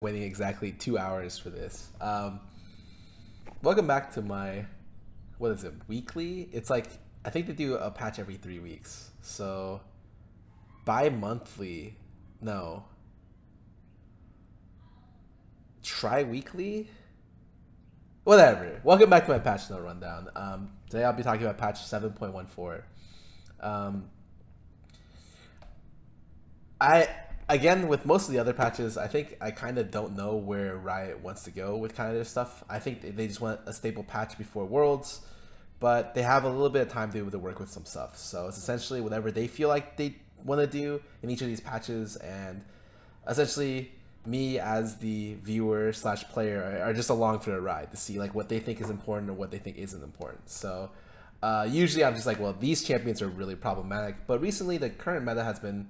waiting exactly 2 hours for this. Welcome back to my, what is it, weekly? It's like, I think they do a patch every 3 weeks. So, bi-monthly, no. Tri-weekly? Whatever. Welcome back to my patch note rundown. Today I'll be talking about patch 7.14. Again, with most of the other patches, I think I kind of don't know where Riot wants to go with kind of their stuff. I think they just want a stable patch before Worlds, but they have a little bit of time to be able to work with some stuff. So it's essentially whatever they feel like they want to do in each of these patches, and essentially me as the viewer slash player are just along for the ride to see like what they think is important or what they think isn't important. So usually I'm just like, well, these champions are really problematic, but recently the current meta has been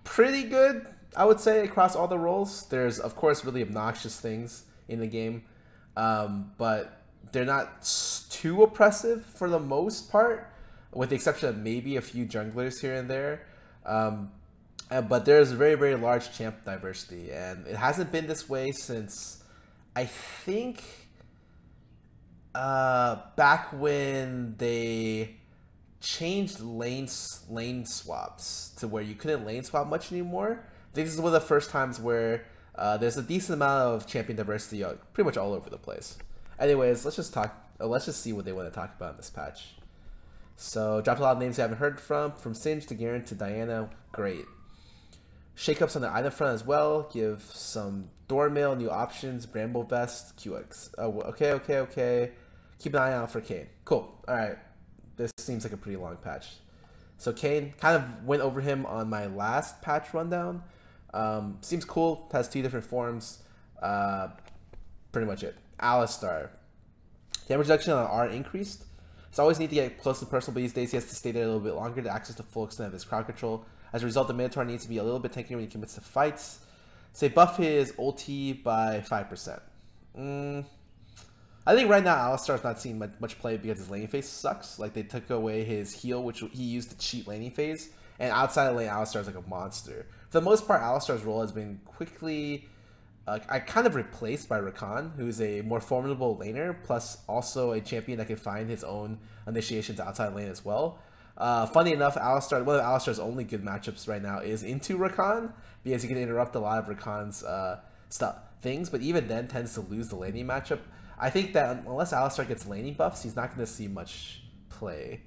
pretty good, I would say, across all the roles. There's, of course, really obnoxious things in the game, but they're not too oppressive for the most part, with the exception of maybe a few junglers here and there. But there's very, very large champ diversity, and it hasn't been this way since, I think, back when they changed lane swaps to where you couldn't lane swap much anymore. I think this is one of the first times where there's a decent amount of champion diversity pretty much all over the place. Anyways, let's just see what they want to talk about in this patch. So, dropped a lot of names you haven't heard from Singe to Garen to Diana. Great. Shakeups on the item front as well. Give some Doormail, new options, Bramble Vest, QX. Oh, okay. Keep an eye out for Kane. Cool. Alright. This seems like a pretty long patch. So Kane, kind of went over him on my last patch rundown. Seems cool. Has 2 different forms. Pretty much it. Alistar. Damage reduction on R increased. It's always need to get close to personal, but these days he has to stay there a little bit longer to access the full extent of his crowd control. As a result, the Minotaur needs to be a little bit tankier when he commits to fights. Say buff his ulti by 5%. I think right now Alistar's not seeing much play because his laning phase sucks. Like, they took away his heal, which he used to cheat laning phase, and outside of lane, Alistar's like a monster. For the most part, Alistar's role has been quickly kind of replaced by Rakan, who's a more formidable laner, plus also a champion that can find his own initiations outside lane as well. Funny enough, Alistar, one of Alistar's only good matchups right now is into Rakan, because he can interrupt a lot of Rakan's things, but even then tends to lose the laning matchup. I think that unless Alistar gets laning buffs, he's not going to see much play.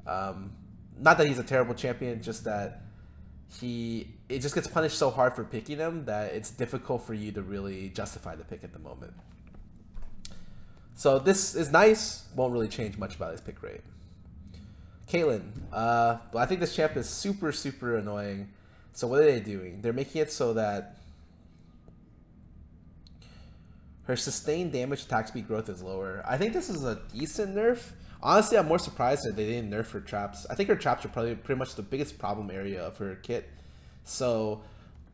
Not that he's a terrible champion, just that it just gets punished so hard for picking him that it's difficult for you to really justify the pick at the moment. So this is nice, won't really change much about his pick rate. Caitlyn, I think this champ is super, super annoying. So what are they doing? They're making it so that her sustained damage attack speed growth is lower. I think this is a decent nerf. Honestly, I'm more surprised that they didn't nerf her traps. I think her traps are probably pretty much the biggest problem area of her kit. So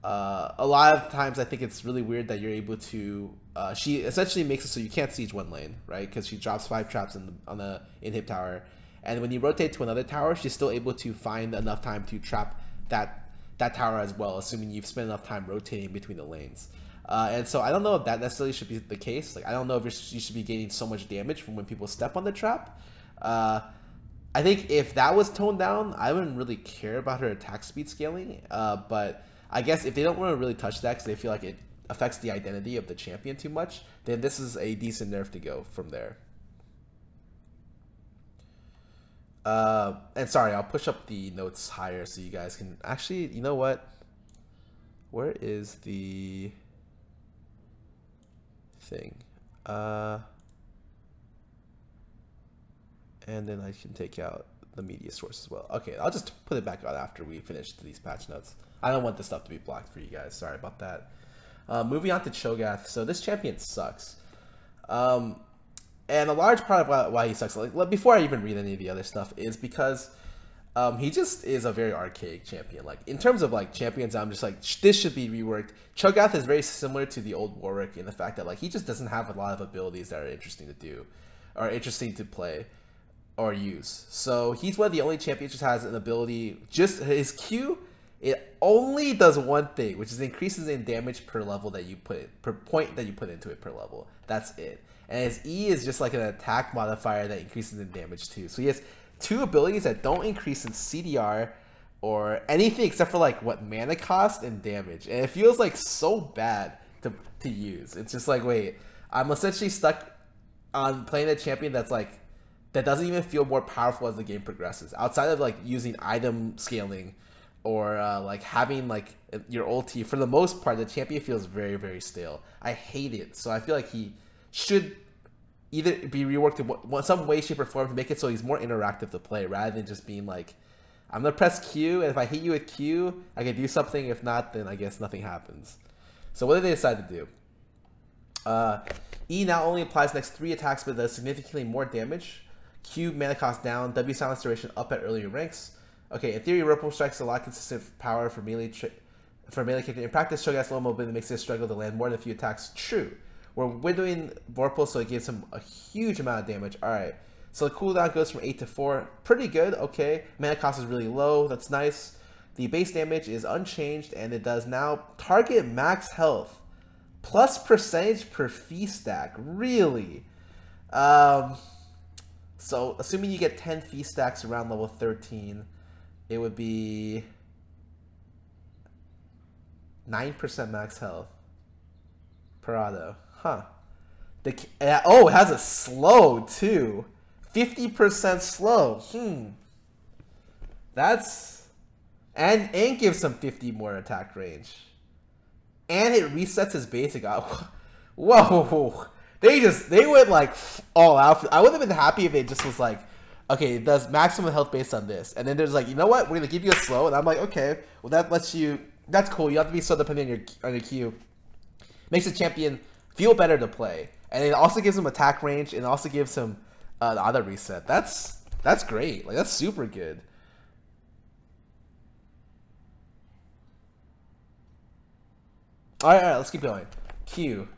a lot of times I think it's really weird that you're able to... she essentially makes it so you can't siege one lane, right? Because she drops 5 traps on the inhib tower. And when you rotate to another tower, she's still able to find enough time to trap that tower as well, assuming you've spent enough time rotating between the lanes. And so I don't know if that necessarily should be the case. Like, I don't know if you should be gaining so much damage from when people step on the trap. I think if that was toned down, I wouldn't really care about her attack speed scaling. But I guess if they don't want to really touch that because they feel like it affects the identity of the champion too much, then this is a decent nerf to go from there. And sorry, I'll push up the notes higher so you guys can actually, you know what? Where is the thing? And then I can take out the media source as well. Okay, I'll just put it back out after we finish these patch notes. I don't want this stuff to be blocked for you guys. Sorry about that. Moving on to Cho'Gath. So this champion sucks. And a large part of why he sucks, like before I even read any of the other stuff, is because he just is a very archaic champion. Like, in terms of like champions, I'm just like, this should be reworked. Cho'Gath is very similar to the old Warwick in the fact that like he just doesn't have a lot of abilities that are interesting to do, or interesting to play or use. So he's one of the only champions that has an ability. Just his Q It only does one thing, which is increases in damage per level that you per point that you put into it per level. That's it. And his E is just like an attack modifier that increases in damage too. So he has 2 abilities that don't increase in CDR or anything except for like what mana cost and damage. And it feels like so bad to use. It's just like, wait, I'm essentially stuck on playing a champion that's like, that doesn't even feel more powerful as the game progresses. Outside of like using item scaling or like having like your ulti, for the most part, the champion feels very, very stale. I hate it. So I feel like he should either be reworked in some way, shape, or form to make it so he's more interactive to play, rather than just being like, I'm gonna press Q, and if I hit you with Q, I can do something. If not, then I guess nothing happens. So what did they decide to do? E now only applies next 3 attacks, but does significantly more damage. Q mana cost down. W silence duration up at earlier ranks. Okay, in theory, Ripple strikes a lot consistent power for melee character. In practice, Cho'Gath's low mobility makes it a struggle to land more than a few attacks. True. We're windowing Vorpal, so it gives him a huge amount of damage. Alright, so the cooldown goes from 8 to 4. Pretty good, okay. Mana cost is really low, that's nice. The base damage is unchanged, and it does now target max health. Plus percentage per fee stack. Really? So, assuming you get 10 fee stacks around level 13, it would be 9% max health per auto. Huh. Oh, it has a slow too. 50% slow. That's... And gives some 50 more attack range. And it resets his basic out. Whoa. They went like all out. I would have been happy if it just was like, okay, it does maximum health based on this. And then there's like, you know what? We're going to give you a slow. And I'm like, okay, well that lets you, that's cool. You have to be so dependent on your Q. Makes the champion feel better to play. And it also gives him attack range, and it also gives him the auto reset. That's great. Like, that's super good. Alright, let's keep going. Q.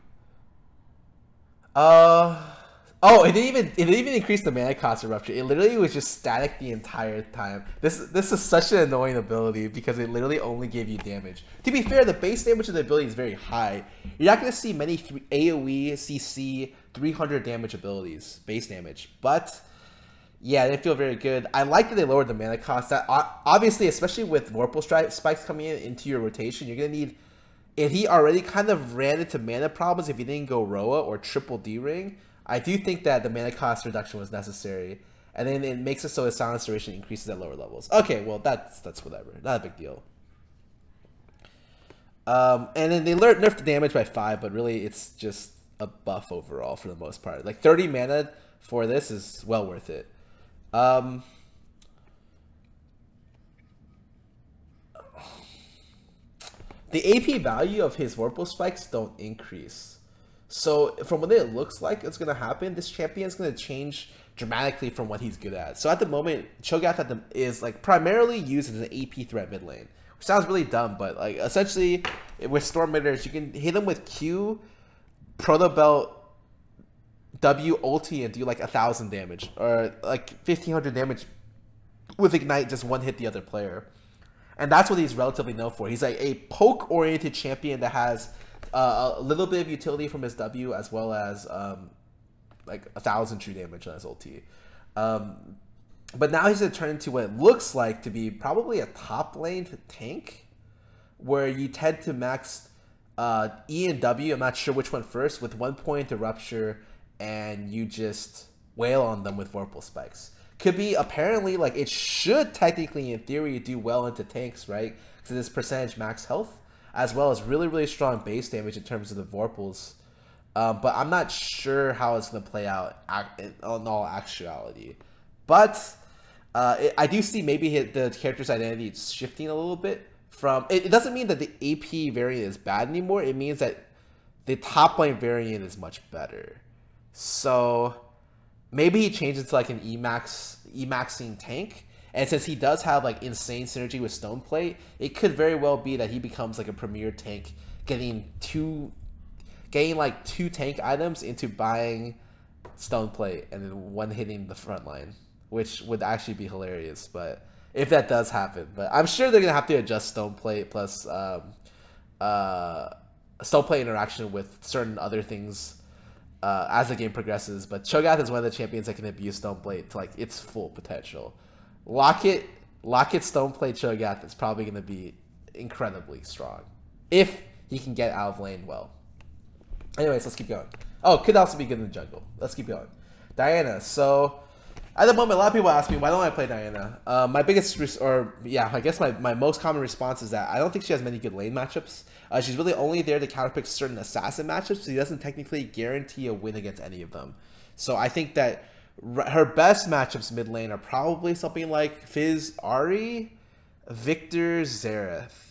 Oh, it didn't even increase the mana cost eruption. It literally was just static the entire time. This is such an annoying ability because it literally only gave you damage. To be fair, the base damage of the ability is very high. You're not going to see many AoE, CC, 300 damage abilities, base damage. But yeah, they feel very good. I like that they lowered the mana cost. That obviously, especially with Vorpal spikes coming into your rotation, you're going to need... If he already kind of ran into mana problems if he didn't go Roa or triple D-Ring, I do think that the mana cost reduction was necessary. And then it makes it so his silence duration increases at lower levels. Okay, well, that's whatever. Not a big deal. And then they nerfed the damage by 5, but really it's just a buff overall for the most part. Like 30 mana for this is well worth it. The AP value of his Vorpal spikes don't increase. So from what it looks like it's going to happen, this champion is going to change dramatically from what he's good at. So at the moment, Cho'Gath is like primarily used as an AP threat mid lane. Which sounds really dumb, but like essentially with Storm Midders, you can hit him with Q, Proto Belt, W ulti, and do like 1,000 damage. Or like 1,500 damage with Ignite, just one hit the other player. And that's what he's relatively known for. He's like a poke-oriented champion that has a little bit of utility from his W, as well as like 1,000 true damage on his ulti. But now he's going to turn into what it looks like to be probably a top lane tank, where you tend to max E and W, I'm not sure which one first, with 1 point to Rupture, and you just wail on them with Vorpal spikes. Could be apparently, like, it should technically, in theory, do well into tanks, right? Because it's percentage max health, as well as really, really strong base damage in terms of the Vorpals. But I'm not sure how it's going to play out in all actuality. But I do see maybe the character's identity is shifting a little bit. It doesn't mean that the AP variant is bad anymore. It means that the top lane variant is much better. So maybe he changes to like an Emaxing tank, and since he does have like insane synergy with Stoneplate, it could very well be that he becomes like a premier tank, getting like 2 tank items into buying Stoneplate and then one hitting the front line, which would actually be hilarious. But if that does happen. But I'm sure they're gonna have to adjust Stoneplate plus Stoneplate interaction with certain other things as the game progresses. But Cho'Gath is one of the champions that can abuse Stoneplate to like its full potential. Locket Stoneplate Cho'Gath is probably gonna be incredibly strong if he can get out of lane well. Anyways, let's keep going. Oh, could also be good in the jungle. Let's keep going. Diana. So at the moment, a lot of people ask me, why don't I play Diana? My biggest, I guess my most common response is that I don't think she has many good lane matchups. She's really only there to counterpick certain assassin matchups, so she doesn't technically guarantee a win against any of them. So I think that her best matchups mid lane are probably something like Fizz Ahri, Victor Xerath.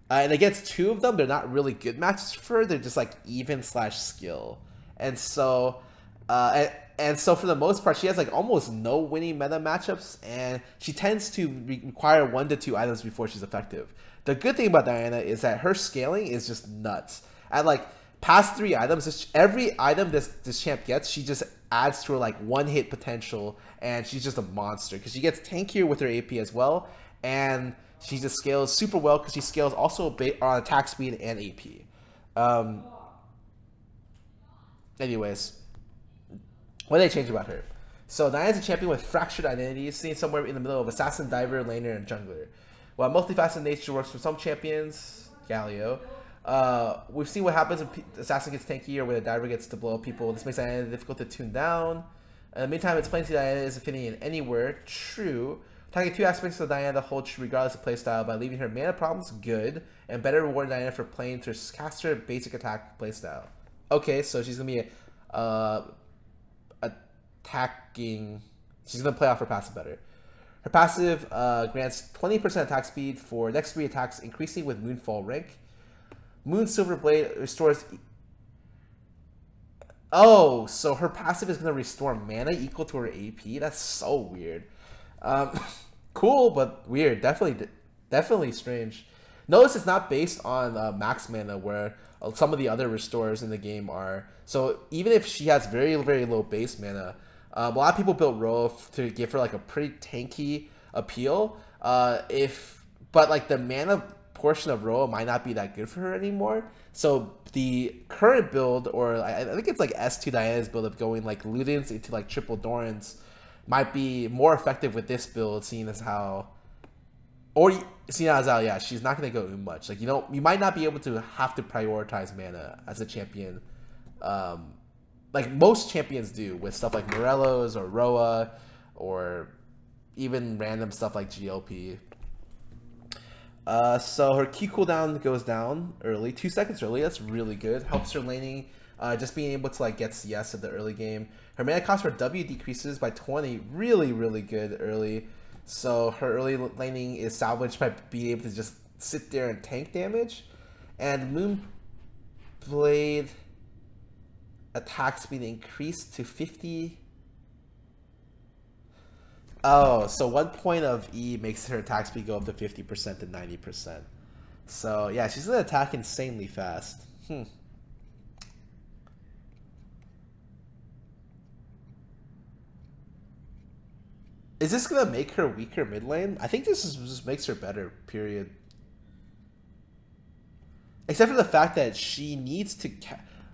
And against two of them, they're not really good matches for her. They're just like even/skill. And so, and so for the most part, she has like almost no winning meta matchups, and she tends to require 1 to 2 items before she's effective. The good thing about Diana is that her scaling is just nuts. At like past 3 items, every item this champ gets, she just adds to her like 1-hit potential, and she's just a monster because she gets tankier with her AP as well, and she just scales super well because she scales also on attack speed and AP. Anyways, what did they change about her? So Diana's a champion with fractured identities, seen somewhere in the middle of assassin, diver, laner, and jungler. While multifaceted nature works for some champions, Galio, we've seen what happens when the assassin gets tanky or when the diver gets to blow up people. This makes Diana difficult to tune down. In the meantime, it's plain to see Diana isn't fitting in anywhere. True. Targeting 2 aspects of Diana hold true regardless of playstyle by leaving her mana problems good and better rewarding Diana for playing to her caster basic attack playstyle. Okay, so she's gonna be attacking. She's gonna play off her passive better. Her passive grants 20% attack speed for next 3 attacks, increasing with Moonfall rank. Moon Silver Blade restores. Oh, so her passive is gonna restore mana equal to her AP. That's so weird. Cool, but weird. Definitely strange. Notice it's not based on max mana, where some of the other restores in the game are. So even if she has very, very low base mana, a lot of people built Ro to give her like a pretty tanky appeal. But like the mana portion of Ro might not be that good for her anymore. So the current build, or I think it's like S2 Diana's build of going like Ludens into like triple Dorans, might be more effective with this build, seeing as how, yeah, she's not going to go much. Like, you might not be able to have to prioritize mana as a champion, like most champions do with stuff like Morello's or Roa, or even random stuff like GLP. So her Q cooldown goes down early, 2 seconds early. That's really good. Helps her laning, just being able to like get CS at the early game. Her mana cost for W decreases by 20. Really, really good early. So her early laning is salvaged by being able to just sit there and tank damage. And Moonblade attack speed increased to 50. Oh, so 1 point of E makes her attack speed go up to 50% to 90%. So yeah, she's gonna attack insanely fast. Is this gonna make her weaker mid lane? I think this just makes her better, period. Except for the fact that she needs to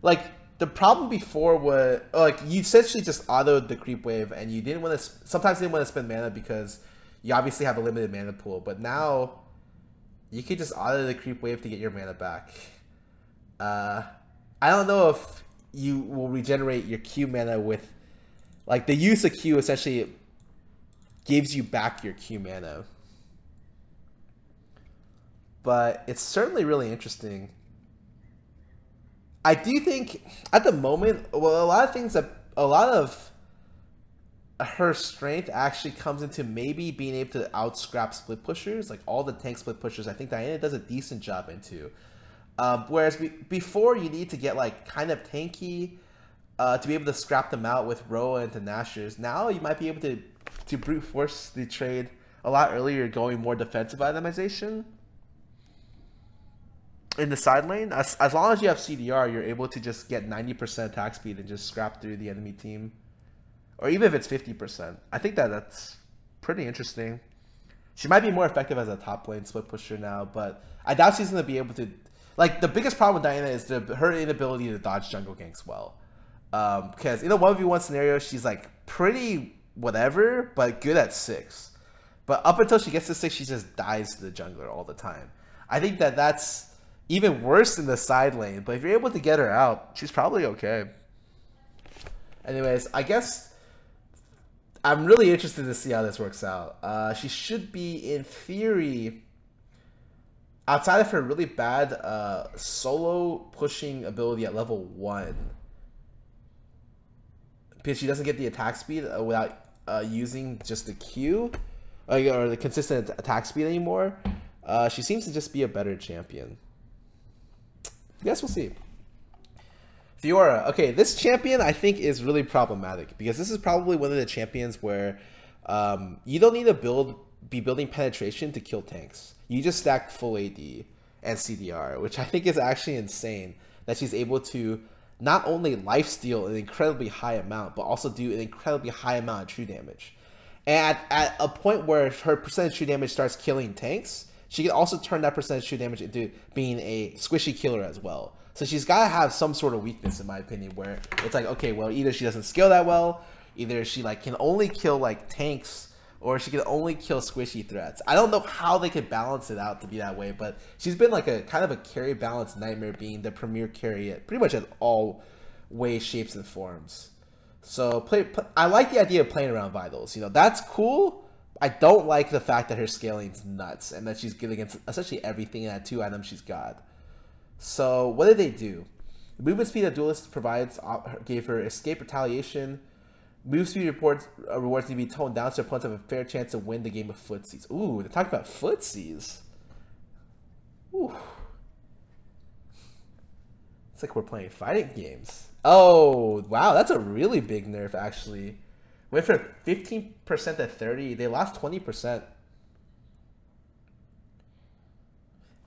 like, the problem before was like you essentially just autoed the creep wave, and you didn't want to. Sometimes you didn't want to spend mana because you obviously have a limited mana pool. But now you could just auto the creep wave to get your mana back. I don't know if you will regenerate your Q mana with, like, the use of Q essentially gives you back your Q mana. But it's certainly really interesting. I do think at the moment, well, a lot of her strength actually comes into maybe being able to out-scrap split pushers, like all the tank split pushers. I think Diana does a decent job into. Whereas before you need to get like kind of tanky to be able to scrap them out with Roa into Nashers. Now you might be able to brute force the trade a lot earlier, going more defensive itemization in the side lane. As long as you have CDR, you're able to just get 90% attack speed and just scrap through the enemy team. Or even if it's 50%. I think that's pretty interesting. She might be more effective as a top lane split pusher now, but I doubt she's going to be able to... Like, the biggest problem with Diana is her inability to dodge jungle ganks well. Because in a 1v1 scenario, she's like pretty whatever, but good at 6. But up until she gets to 6, she just dies to the jungler all the time. I think that's even worse in the side lane, but if you're able to get her out, she's probably okay. Anyways, I guess I'm really interested to see how this works out. She should be, in theory, outside of her really bad solo pushing ability at level 1, because she doesn't get the attack speed without using just the Q or the consistent attack speed anymore. She seems to just be a better champion. I guess we'll see. Fiora. Okay, this champion I think is really problematic because this is probably one of the champions where you don't need to be building penetration to kill tanks. You just stack full AD and CDR, which I think is actually insane that she's able to not only lifesteal an incredibly high amount, but also do an incredibly high amount of true damage. And at a point where her percentage true damage starts killing tanks, she can also turn that percentage true damage into being a squishy killer as well. So she's got to have some sort of weakness, in my opinion, where it's like, okay, well, either she doesn't scale that well, either she like can only kill like tanks, or she can only kill squishy threats. I don't know how they could balance it out to be that way, but she's been like a kind of a carry balance nightmare, being the premier carry at pretty much in all ways, shapes, and forms. So I like the idea of playing around vitals. You know, that's cool. I don't like the fact that her scaling's nuts and that she's good against essentially everything in that 2 items she's got. So what did they do? The movement speed that Duelist provides gave her escape retaliation. Move speed rewards need to be toned down so opponents have a fair chance to win the game of footsies. Ooh, they're talking about footsies. Ooh. It's like we're playing fighting games. Oh, wow, that's a really big nerf, actually. Went from 15% to 30%. They lost 20%.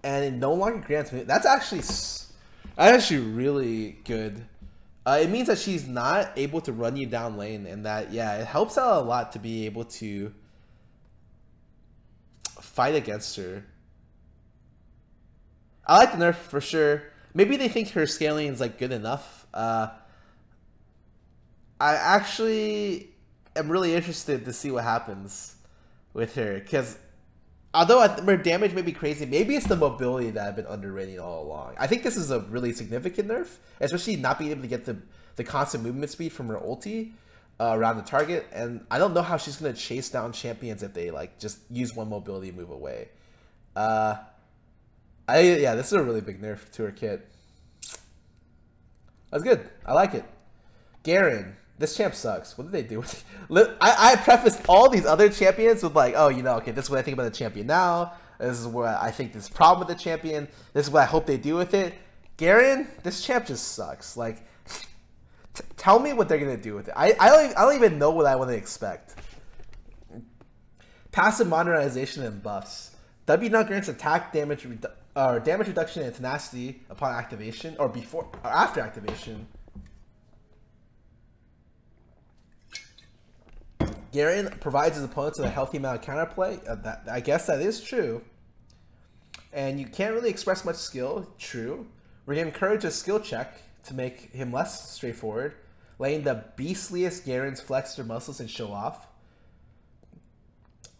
And it no longer grants me. That's actually really good. It means that she's not able to run you down lane, and that, yeah, it helps out a lot to be able to fight against her. I like the nerf for sure. Maybe they think her scaling is like good enough. I actually am really interested to see what happens with her, because although her damage may be crazy, maybe it's the mobility that I've been underrating all along. I think this is a really significant nerf, especially not being able to get the constant movement speed from her ulti around the target. And I don't know how she's going to chase down champions if they like just use one mobility move away. Yeah, this is a really big nerf to her kit. That's good. I like it. Garen. This champ sucks. What did they do with it? I prefaced all these other champions with like, oh, you know, okay, this is what I think about the champion now. This is what I think this problem with the champion. This is what I hope they do with it. Garen, this champ just sucks. Like, tell me what they're gonna do with it. I don't even know what I want to expect. Passive modernization and buffs. W now grants attack damage damage reduction and tenacity upon activation or before or after activation. Garen provides his opponents with a healthy amount of counterplay. I guess that is true. And you can't really express much skill. True. We're going to encourage a skill check to make him less straightforward. Letting the beastliest Garens flex their muscles and show off.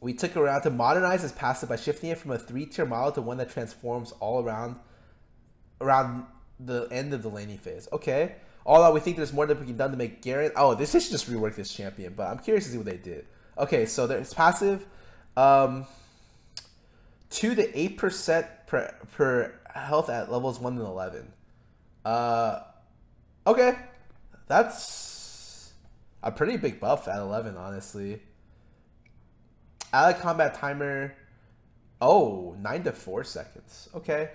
We took around to modernize his passive by shifting it from a 3-tier model to one that transforms all around the end of the laning phase. Okay. Although we think there's more that we can done to make Garen. Oh, they should just rework this champion, but I'm curious to see what they did. Okay, so there's passive, 2 to 8% per health at levels 1 and 11. Okay, that's a pretty big buff at 11, honestly. Ally combat timer, 9 to 4 seconds. Okay,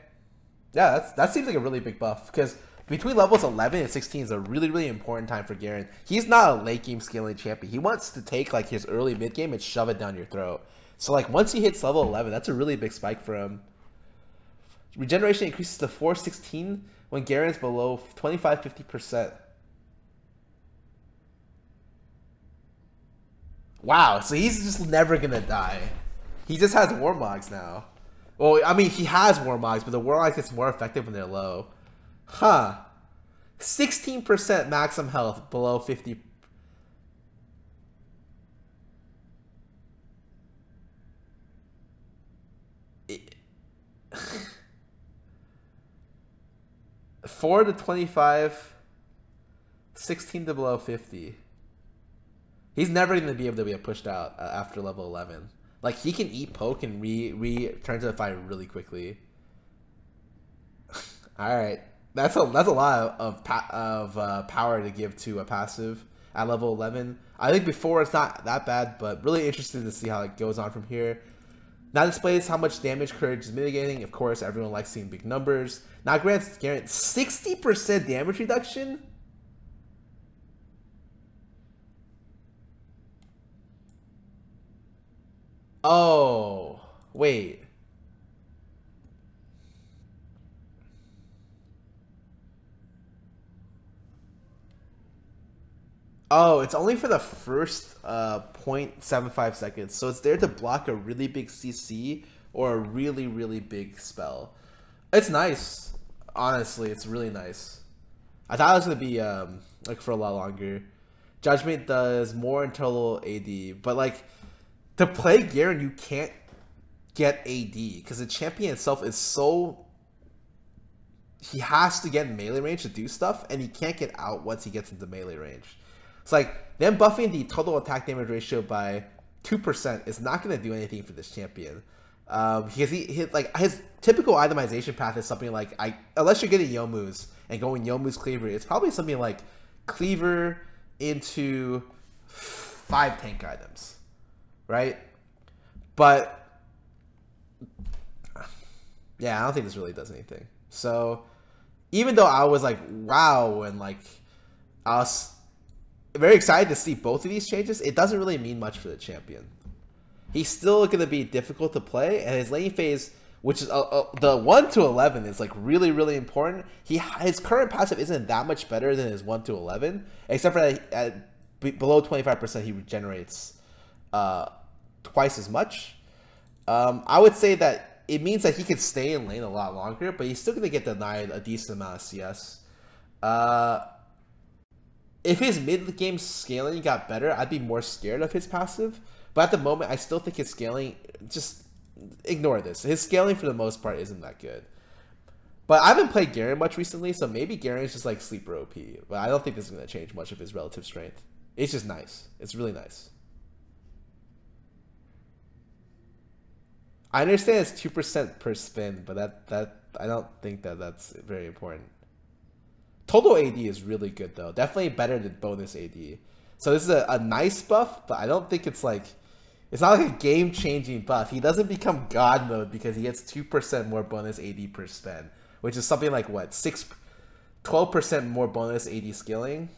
yeah, that seems like a really big buff because between levels 11 and 16 is a really, really important time for Garen. He's not a late game scaling champion. He wants to take like his early mid game and shove it down your throat. So like once he hits level 11, that's a really big spike for him. Regeneration increases to 416 when Garen's below 25-50%. Wow, so he's just never gonna die. He just has Warmogs now. Well, I mean, he has Warmogs, but the Warmogs gets more effective when they're low. Huh. 16% maximum health below 50. It... 4 to 25, 16 to below 50. He's never going to be able to get pushed out after level 11. Like, he can eat poke and return to the fight really quickly. All right, that's a lot of power to give to a passive at level 11. I think before it's not that bad, but really interested to see how it goes on from here. Now displays how much damage courage is mitigating. Of course, everyone likes seeing big numbers. Now grants 60% damage reduction. Oh, wait. Oh, it's only for the first 0.75 seconds. So it's there to block a really big CC or a really, really big spell. It's nice. Honestly, it's really nice. I thought it was going to be like for a lot longer. Judgment does more in total AD. But like, to play Garen, you can't get AD. Because the champion itself is so... He has to get in melee range to do stuff. And he can't get out once he gets into melee range. It's like, them buffing the total attack damage ratio by 2% is not going to do anything for this champion. Because his typical itemization path is something like, unless you're getting Youmuu's and going Youmuu's Cleaver, it's probably something like Cleaver into 5 tank items, right? But, yeah, I don't think this really does anything. So, even though I was like, wow, and like, I was very excited to see both of these changes, it doesn't really mean much for the champion. He's still going to be difficult to play, and his laning phase, which is the 1 to 11, is like really, really important. His current passive isn't that much better than his 1 to 11, except for that at below 25% he regenerates twice as much. I would say that it means that he could stay in lane a lot longer, but he's still going to get denied a decent amount of CS. If his mid-game scaling got better, I'd be more scared of his passive. But at the moment, I still think his scaling, just ignore this. His scaling for the most part isn't that good. But I haven't played Garen much recently, so maybe Garen is just like sleeper OP. But I don't think this is going to change much of his relative strength. It's just nice. It's really nice. I understand it's 2% per spin, but that I don't think that's very important. Total AD is really good though. Definitely better than bonus AD. So this is a nice buff, but I don't think it's like... It's not like a game-changing buff. He doesn't become God mode because he gets 2% more bonus AD per spend, which is something like, what, 12% more bonus AD skilling?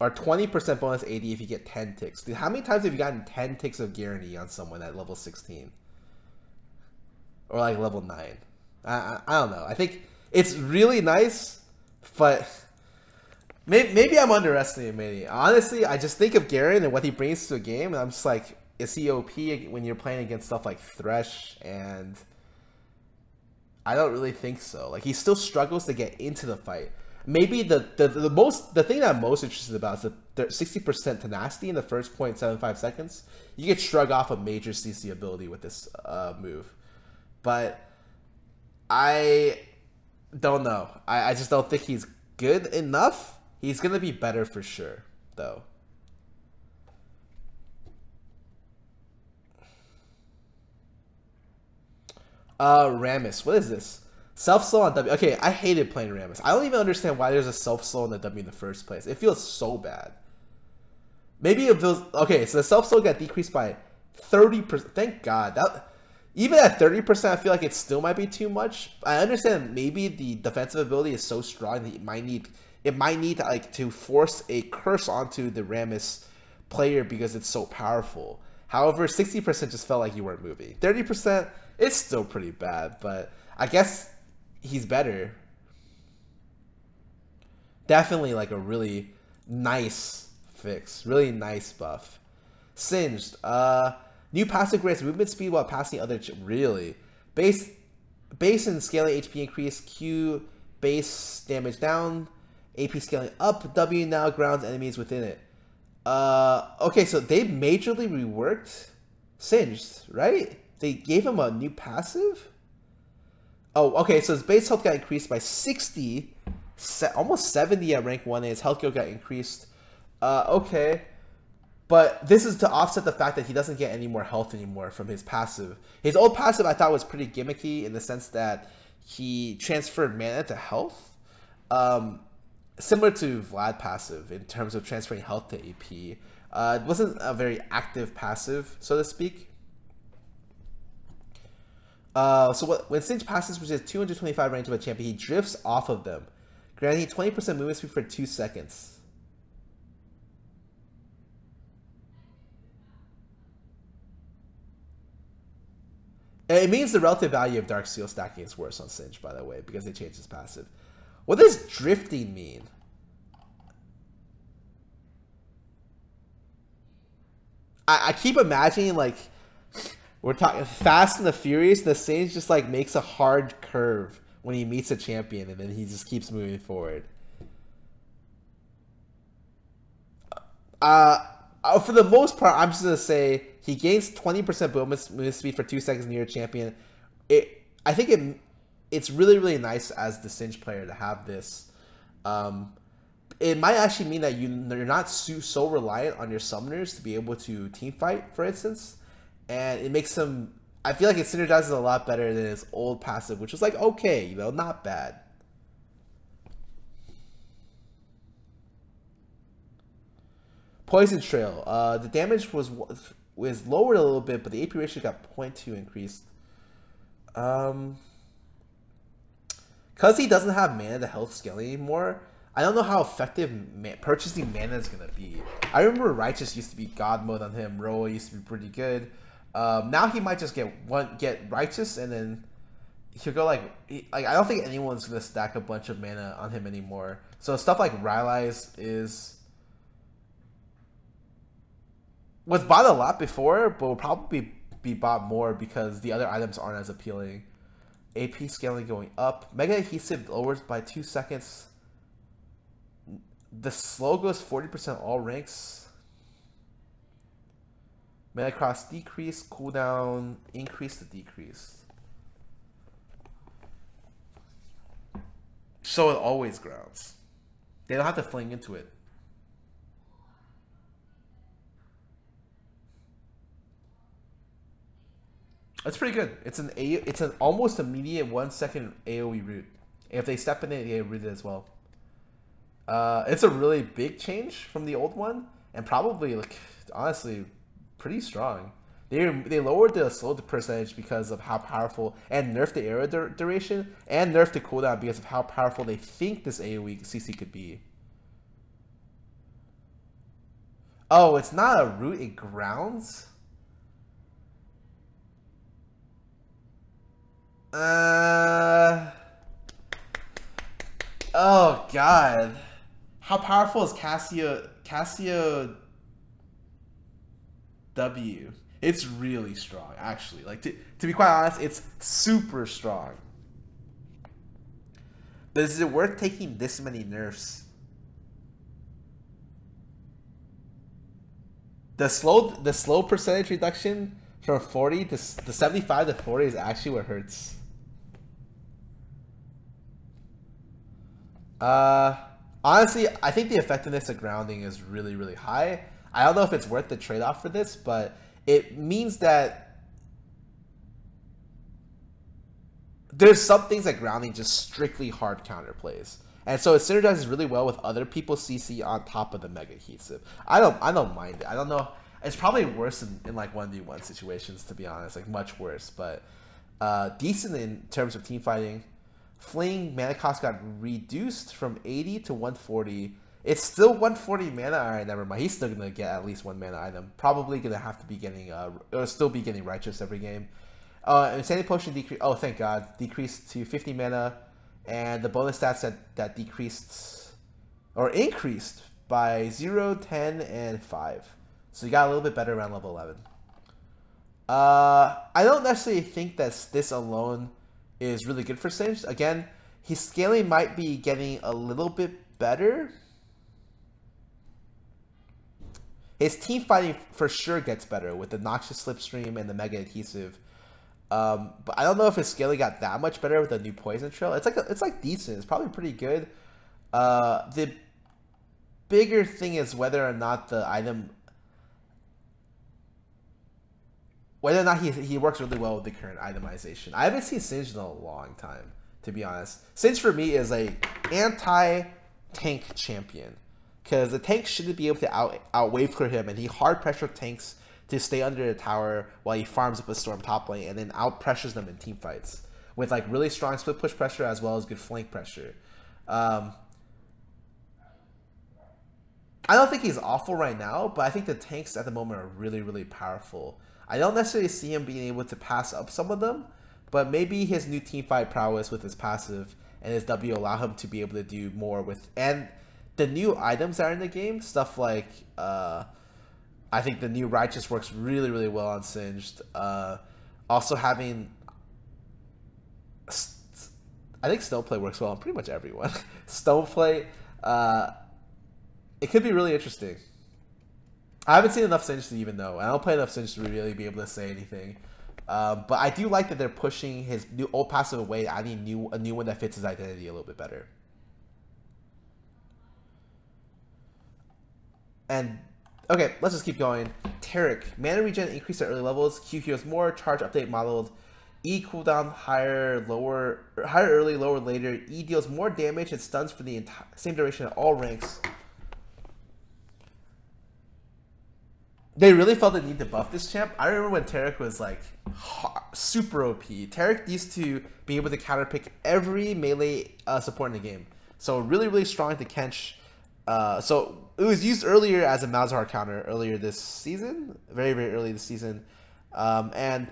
Or 20% bonus AD if you get 10 ticks. Dude, how many times have you gotten 10 ticks of guarantee on someone at level 16? Or like level 9? I don't know. I think it's really nice, but maybe I'm underestimating it. Honestly, I just think of Garen and what he brings to a game, and I'm just like, is he OP when you're playing against stuff like Thresh? And I don't really think so. Like, he still struggles to get into the fight. Maybe the thing that I'm most interested about is the 60% tenacity in the first 0.75 seconds. You could shrug off a major CC ability with this move, but I don't know. I just don't think he's good enough. He's gonna be better for sure, though. Rammus, what is this? Self-slow on W. Okay, I hated playing Rammus. I don't even understand why there's a self-slow on the W in the first place. It feels so bad. Maybe it feels... Okay, so the self-slow got decreased by 30%. Thank God. Even at 30%, I feel like it still might be too much. I understand maybe the defensive ability is so strong that it might need to force a curse onto the Rammus player because it's so powerful. However, 60% just felt like you weren't moving. 30%, it's still pretty bad, but I guess he's better. Definitely like a really nice fix. Really nice buff. Singed. New passive grants movement speed while passing other... Really? Base and scaling HP increase. Q base damage down. AP scaling up. W now grounds enemies within it. Okay, so they majorly reworked Singed, right? They gave him a new passive? Oh, okay, so his base health got increased by 60, almost 70 at rank 1, and his health kill got increased. Okay. But this is to offset the fact that he doesn't get any more health anymore from his passive. His old passive I thought was pretty gimmicky in the sense that he transferred mana to health. Similar to Vlad passive in terms of transferring health to AP. It wasn't a very active passive, so to speak. When Singed passes, which is 225 range of a champion, he drifts off of them, granting 20% movement speed for 2 seconds. It means the relative value of Dark Seal stacking is worse on Singed, by the way, because they changed his passive. What does drifting mean? I keep imagining, like, we're talking Fast and the Furious, the Singed just, like, makes a hard curve when he meets a champion, and then he just keeps moving forward. For the most part, I'm just going to say he gains 20% movement speed for 2 seconds near a champion. I think it's really, really nice as the Singed player to have this. It might actually mean that you're not so reliant on your summoners to be able to team fight, for instance. And it makes him... I feel like it synergizes a lot better than his old passive, which was like, okay, you know, not bad. Poison Trail. The damage was lowered a little bit, but the AP ratio got 0.2 increased. Because he doesn't have mana to health scaling anymore, I don't know how effective purchasing mana is going to be. I remember Righteous used to be God mode on him. Roa used to be pretty good. Now he might just get Righteous, and then he'll go like I don't think anyone's going to stack a bunch of mana on him anymore. So stuff like Rylai's was bought a lot before, but will probably be bought more because the other items aren't as appealing. AP scaling going up. Mega Adhesive lowers by 2 seconds. The slow goes 40% all ranks. Mana cost decrease. Cooldown increase to decrease. So it always grounds. They don't have to fling into it. That's pretty good. It's an almost immediate 1 second AoE root. If they step in it, they root it as well. It's a really big change from the old one, and probably, like, honestly, pretty strong. They lowered the slow percentage because of how powerful, and nerfed the arrow duration, and nerfed the cooldown because of how powerful they think this AoE CC could be. Oh, it's not a root, it grounds? Oh god. How powerful is Cassio W? It's really strong, actually. Like, to be quite honest, it's super strong. But is it worth taking this many nerfs? The slow percentage reduction from 40 to 75 to 40 is actually what hurts. Honestly, I think the effectiveness of grounding is really, really high. I don't know if it's worth the trade-off for this, but it means that there's some things that grounding just strictly hard counterplays. And so it synergizes really well with other people's CC on top of the Mega Adhesive. I don't mind it. I don't know. It's probably worse in like 1v1 situations, to be honest, like much worse, but decent in terms of team fighting. Fling mana cost got reduced from 80 to 140. It's still 140 mana. Alright, never mind. He's still gonna get at least 1 mana item. Probably gonna have to be getting or still be getting Righteous every game. Insanity Potion decrease. Oh, thank God, decreased to 50 mana, and the bonus stats that decreased or increased by 0, 10, and 5. So you got a little bit better around level 11. I don't necessarily think that this alone is really good for Singed. Again, his scaling might be getting a little bit better. His team fighting for sure gets better with the Noxious Slipstream and the Mega Adhesive. But I don't know if his scaling got that much better with the new Poison Trail. It's like decent. It's probably pretty good. The bigger thing is whether or not the item, whether or not he works really well with the current itemization. I haven't seen Singed in a long time, to be honest. Singed for me is a anti-tank champion, because the tank shouldn't be able to out wave clear him, and he hard pressure tanks to stay under the tower while he farms up a storm top lane, and then out pressures them in team fights with like really strong split push pressure as well as good flank pressure. I don't think he's awful right now, but I think the tanks at the moment are really, really powerful. I don't necessarily see him being able to pass up some of them, but maybe his new team fight prowess with his passive and his W allow him to be able to do more with, and the new items that are in the game, stuff like I think the new Righteous works really, really well on Singed. Also having, I think Stoneplay works well on pretty much everyone. Stoneplay, it could be really interesting. I haven't seen enough Singed to even know. I don't play enough Singed to really be able to say anything. But I do like that they're pushing his new old passive away, adding a new one that fits his identity a little bit better. And okay, let's just keep going. Taric, mana regen increase at early levels. Q heals more. Charge update modeled. E cooldown higher early, lower later. E deals more damage and stuns for the same duration at all ranks. They really felt the need to buff this champ. I remember when Taric was like super OP. Taric used to be able to counterpick every melee support in the game. So really, really strong to Kench. So it was used earlier as a Malzahar counter earlier this season, very, very early this season. And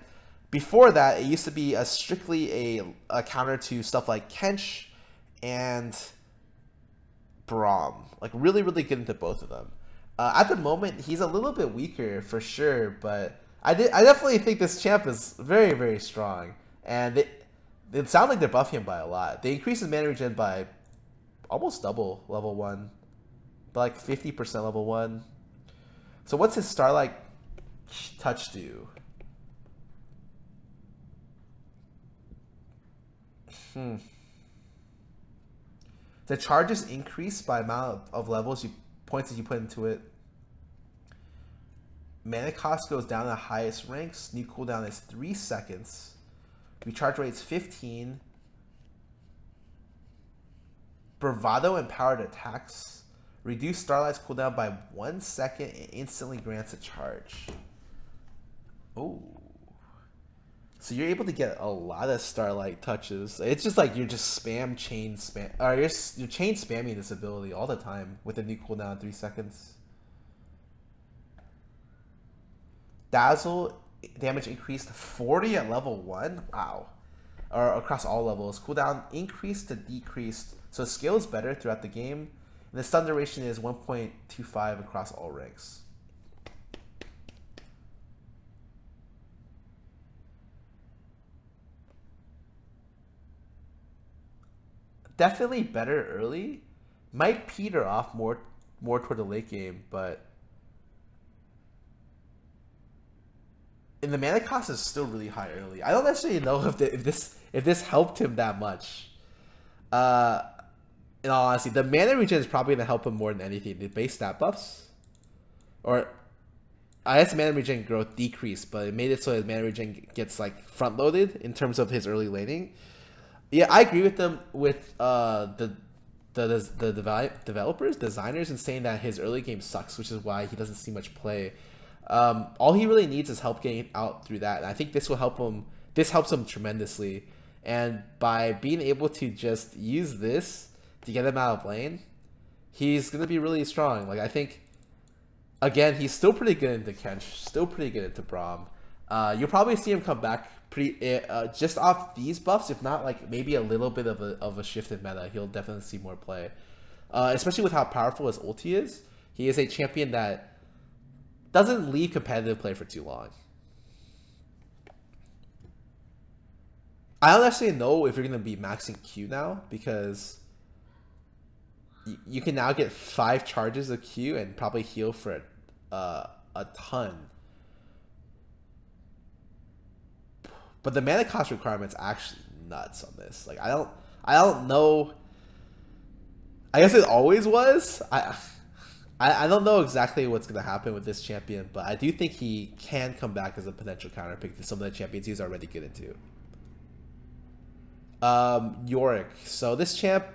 before that, it used to be strictly a counter to stuff like Kench and Braum. Like really, really good into both of them. At the moment, he's a little bit weaker for sure, but I definitely think this champ is very, very strong. And it sounds like they're buffing him by a lot. They increase his mana regen by almost double level 1. By like 50% level 1. So what's his Starlight Touch do? The charges increase by amount of levels points that you put into it. Mana cost goes down to the highest ranks. New cooldown is 3 seconds. Recharge rate's 15. Bravado empowered attacks. Reduce Starlight's cooldown by 1 second and instantly grants a charge. Oh. So you're able to get a lot of Starlight touches. It's just like you're just chain spam, or you're chain spamming this ability all the time with a new cooldown 3 seconds. Dazzle damage increased to 40 at level 1. Wow. Or across all levels. Cooldown increased to decreased. So scale is better throughout the game. And the stun duration is 1.25 across all ranks. Definitely better early. Might peter off more toward the late game, but and the mana cost is still really high early. I don't necessarily know if this helped him that much. In all honesty, the mana regen is probably gonna help him more than anything. The base stat buffs, or I guess mana regen growth decreased, but it made it so his mana regen gets like front loaded in terms of his early laning. Yeah, I agree with them with the developers, designers, in saying that his early game sucks, which is why he doesn't see much play. All he really needs is help getting out through that. And I think this will help him. This helps him tremendously. And by being able to just use this to get him out of lane, he's gonna be really strong. Like I think, again, he's still pretty good into Kench, still pretty good into Braum. You'll probably see him come back just off these buffs, if not like maybe a little bit of a shift in meta. He'll definitely see more play. especially with how powerful his ulti is. He is a champion that doesn't leave competitive play for too long. I don't actually know if you're going to be maxing Q now, because you can now get 5 charges of Q and probably heal for a ton. But the mana cost requirement's actually nuts on this. Like I don't know. I guess it always was. I don't know exactly what's gonna happen with this champion, but I do think he can come back as a potential counterpick to some of the champions he's already good into. Yorick. So this champ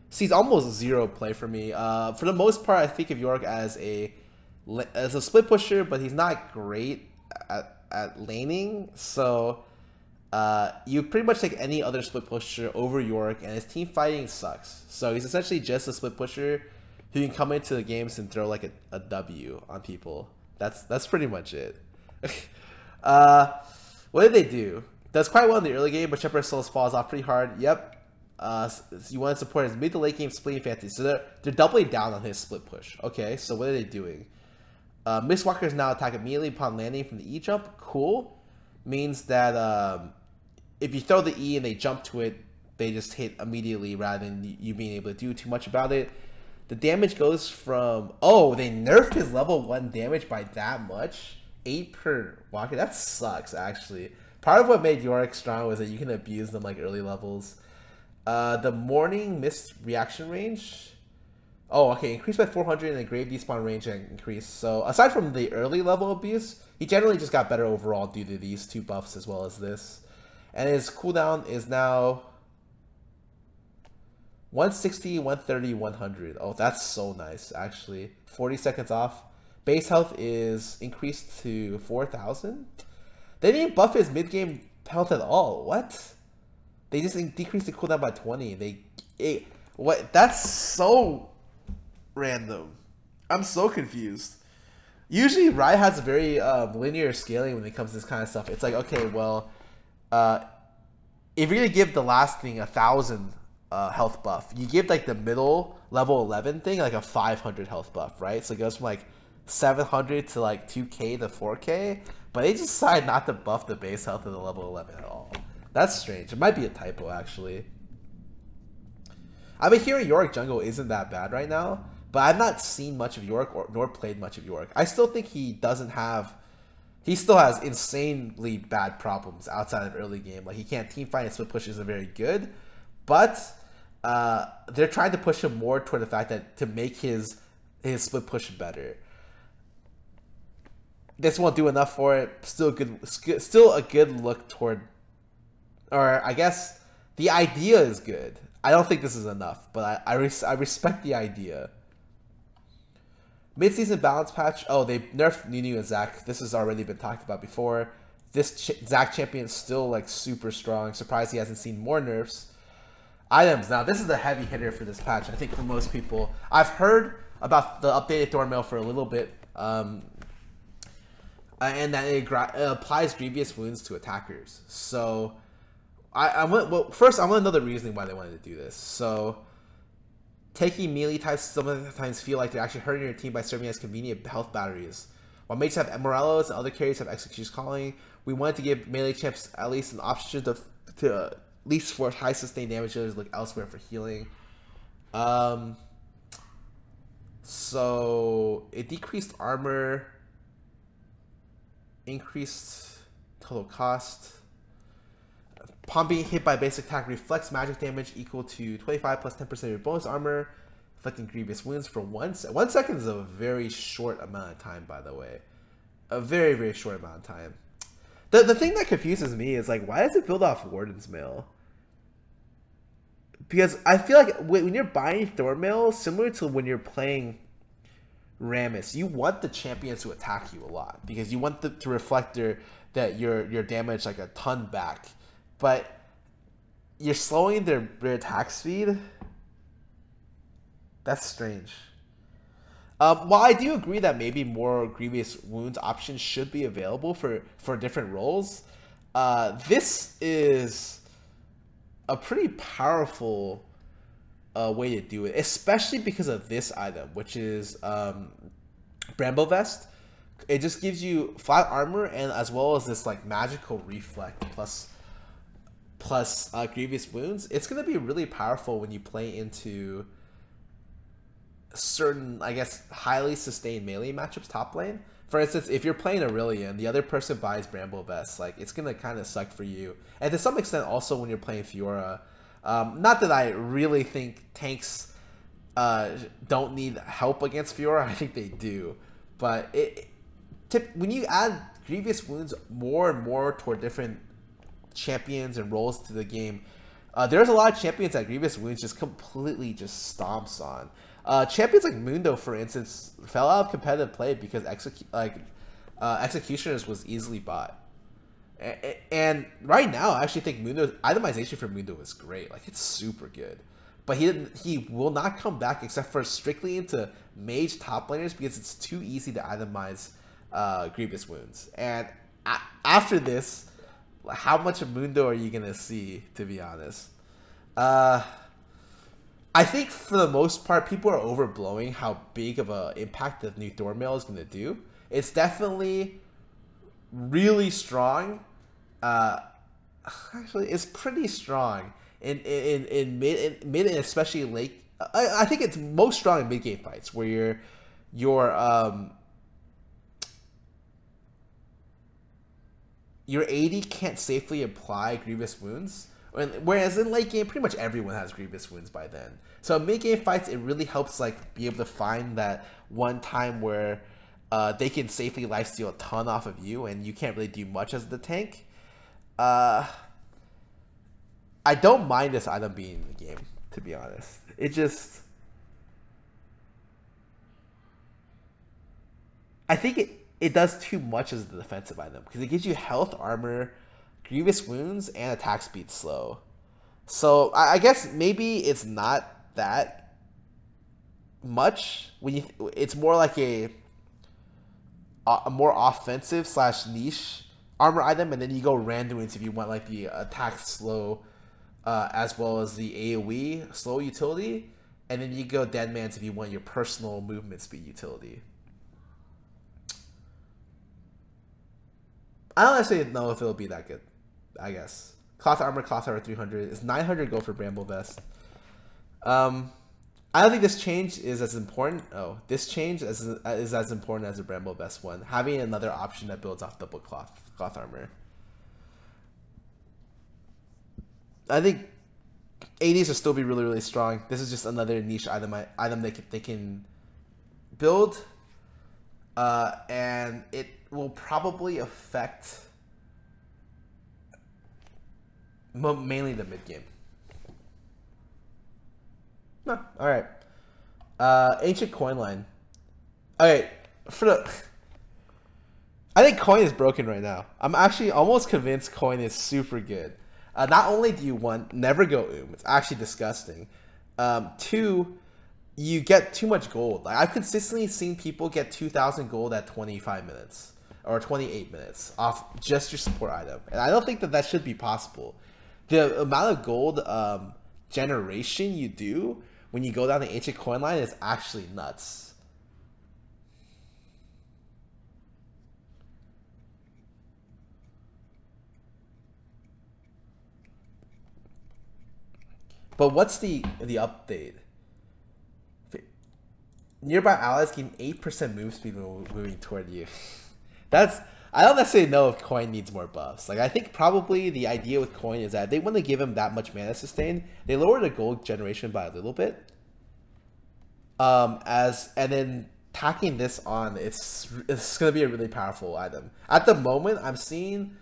sees almost 0 play for me. For the most part, I think of Yorick as a split pusher, but he's not great at laning. So you pretty much take any other split pusher over Yorick, and his team fighting sucks. So he's essentially just a split pusher who can come into the games and throw like a W on people. That's pretty much it. What did they do? Does quite well in the early game, but Shepherd Souls falls off pretty hard. Yep. You want to support his mid to late game splitting fantasy. So they're doubling down on his split push. Okay, so what are they doing? Mistwalkers now attack immediately upon landing from the E jump. Cool. Means that if you throw the E and they jump to it, they just hit immediately rather than you being able to do too much about it. The damage goes from... Oh, they nerfed his level 1 damage by that much? 8 per walker? That sucks, actually. Part of what made Yorick strong was that you can abuse them like early levels. The Morning Mist reaction range... Oh, okay. Increased by 400 and the Grave Despawn range increased. So, aside from the early level abuse, he generally just got better overall due to these 2 buffs as well as this. And his cooldown is now 160, 130, 100. Oh, that's so nice, actually. 40 seconds off. Base health is increased to 4,000. They didn't buff his mid-game health at all. What? They just decreased the cooldown by 20. What? That's so random. I'm so confused. Usually, Riot has a very linear scaling when it comes to this kind of stuff. It's like, okay, well... if you're gonna give the last thing 1,000 health buff, you give like the middle level 11 thing like a 500 health buff, right? So it goes from like 700 to like 2k to 4k, but they just decide not to buff the base health of the level 11 at all. That's strange. It might be a typo, actually. I've been hearing Yorick jungle isn't that bad right now, but I've not seen much of Yorick nor played much of Yorick. I still think he still has insanely bad problems outside of early game. Like, he can't team fight and split push isn't very good. But they're trying to push him more toward the fact that to make his split push better. This won't do enough for it. Still a good look toward, or I guess the idea is good. I don't think this is enough, but I respect the idea. Mid-season balance patch. Oh, they nerfed Nunu and Zac. This has already been talked about before. This Zac champion is still like super strong. Surprised he hasn't seen more nerfs. Items. Now, this is the heavy hitter for this patch, I think, for most people. I've heard about the updated Thornmail for a little bit, and that it applies grievous wounds to attackers. So, first, I want to know the reasoning why they wanted to do this. So, taking melee types sometimes feel like they're actually hurting your team by serving as convenient health batteries. While mages have Morellos and other carries have Execution Calling, we wanted to give melee champs at least an option to at least for high sustained damage dealers look elsewhere for healing. So it decreased armor, increased total cost. Upon being hit by basic attack, reflects magic damage equal to 25 plus 10% of your bonus armor, inflicting grievous wounds for 1 second. 1 second is a very short amount of time, by the way. A very, very short amount of time. The thing that confuses me is, like, why does it build off Warden's Mail? Because I feel like when you're buying Thornmail, similar to when you're playing Rammus, you want the champions to attack you a lot. Because you want them to reflect that your damage like a ton back. But you're slowing their attack speed. That's strange. While I do agree that maybe more grievous wounds options should be available for different roles, this is a pretty powerful way to do it, especially because of this item, which is Bramble Vest. It just gives you flat armor and as well as this like magical reflect plus grievous wounds. It's gonna be really powerful when you play into certain, I guess, highly sustained melee matchups top lane. For instance, if you're playing Aurelion, the other person buys Bramble Vest, like it's gonna kind of suck for you. And to some extent, also when you're playing Fiora. Not that I really think tanks don't need help against Fiora. I think they do, but when you add grievous wounds more and more toward different champions and roles to the game, there's a lot of champions that grievous wounds just completely just stomps on. Champions like Mundo, for instance, fell out of competitive play because Executioners was easily bought. And right now, I actually think Mundo itemization for Mundo is great. Like, it's super good. But he will not come back except for strictly into mage top laners because it's too easy to itemize grievous wounds. And after this, how much of Mundo are you gonna see? To be honest, I think for the most part, people are overblowing how big of an impact the new Thornmail is gonna do. It's definitely really strong. Actually, it's pretty strong in mid and especially late. I think it's most strong in mid game fights where your AD can't safely apply grievous wounds, whereas in late game, pretty much everyone has grievous wounds by then. So in mid game fights, it really helps like be able to find that one time where they can safely lifesteal a ton off of you, and you can't really do much as the tank. I don't mind this item being in the game, to be honest. It just, I think it does too much as the defensive item because it gives you health, armor, grievous wounds, and attack speed slow. So I guess maybe it's not that much when it's more like a more offensive / niche armor item, and then you go Randuin's if you want like the attack slow as well as the AoE slow utility, and then you go Deadman's if you want your personal movement speed utility. I don't necessarily know if it'll be that good. I guess cloth armor 300 is 900 go for Bramble Vest. I don't think this change is as important. Oh, this change is as important as the Bramble Vest one. Having another option that builds off double cloth armor. I think ADs will still be really, really strong. This is just another niche item they can build, and it will probably affect mainly the mid game. No, all right. Ancient coin line. Okay, I think coin is broken right now. I'm actually almost convinced coin is super good. Not only do you never go it's actually disgusting. 2, you get too much gold. Like I've consistently seen people get 2,000 gold at 25 minutes or 28 minutes off just your support item, and I don't think that should be possible. The amount of gold generation you do when you go down the ancient coin line is actually nuts. But what's the update? Nearby allies gain 8% move speed when moving toward you. I don't necessarily know if coin needs more buffs. Like I think probably the idea with coin is that they want to give him that much mana sustain. They lower the gold generation by a little bit. And then tacking this on, it's gonna be a really powerful item. At the moment, I'm seeing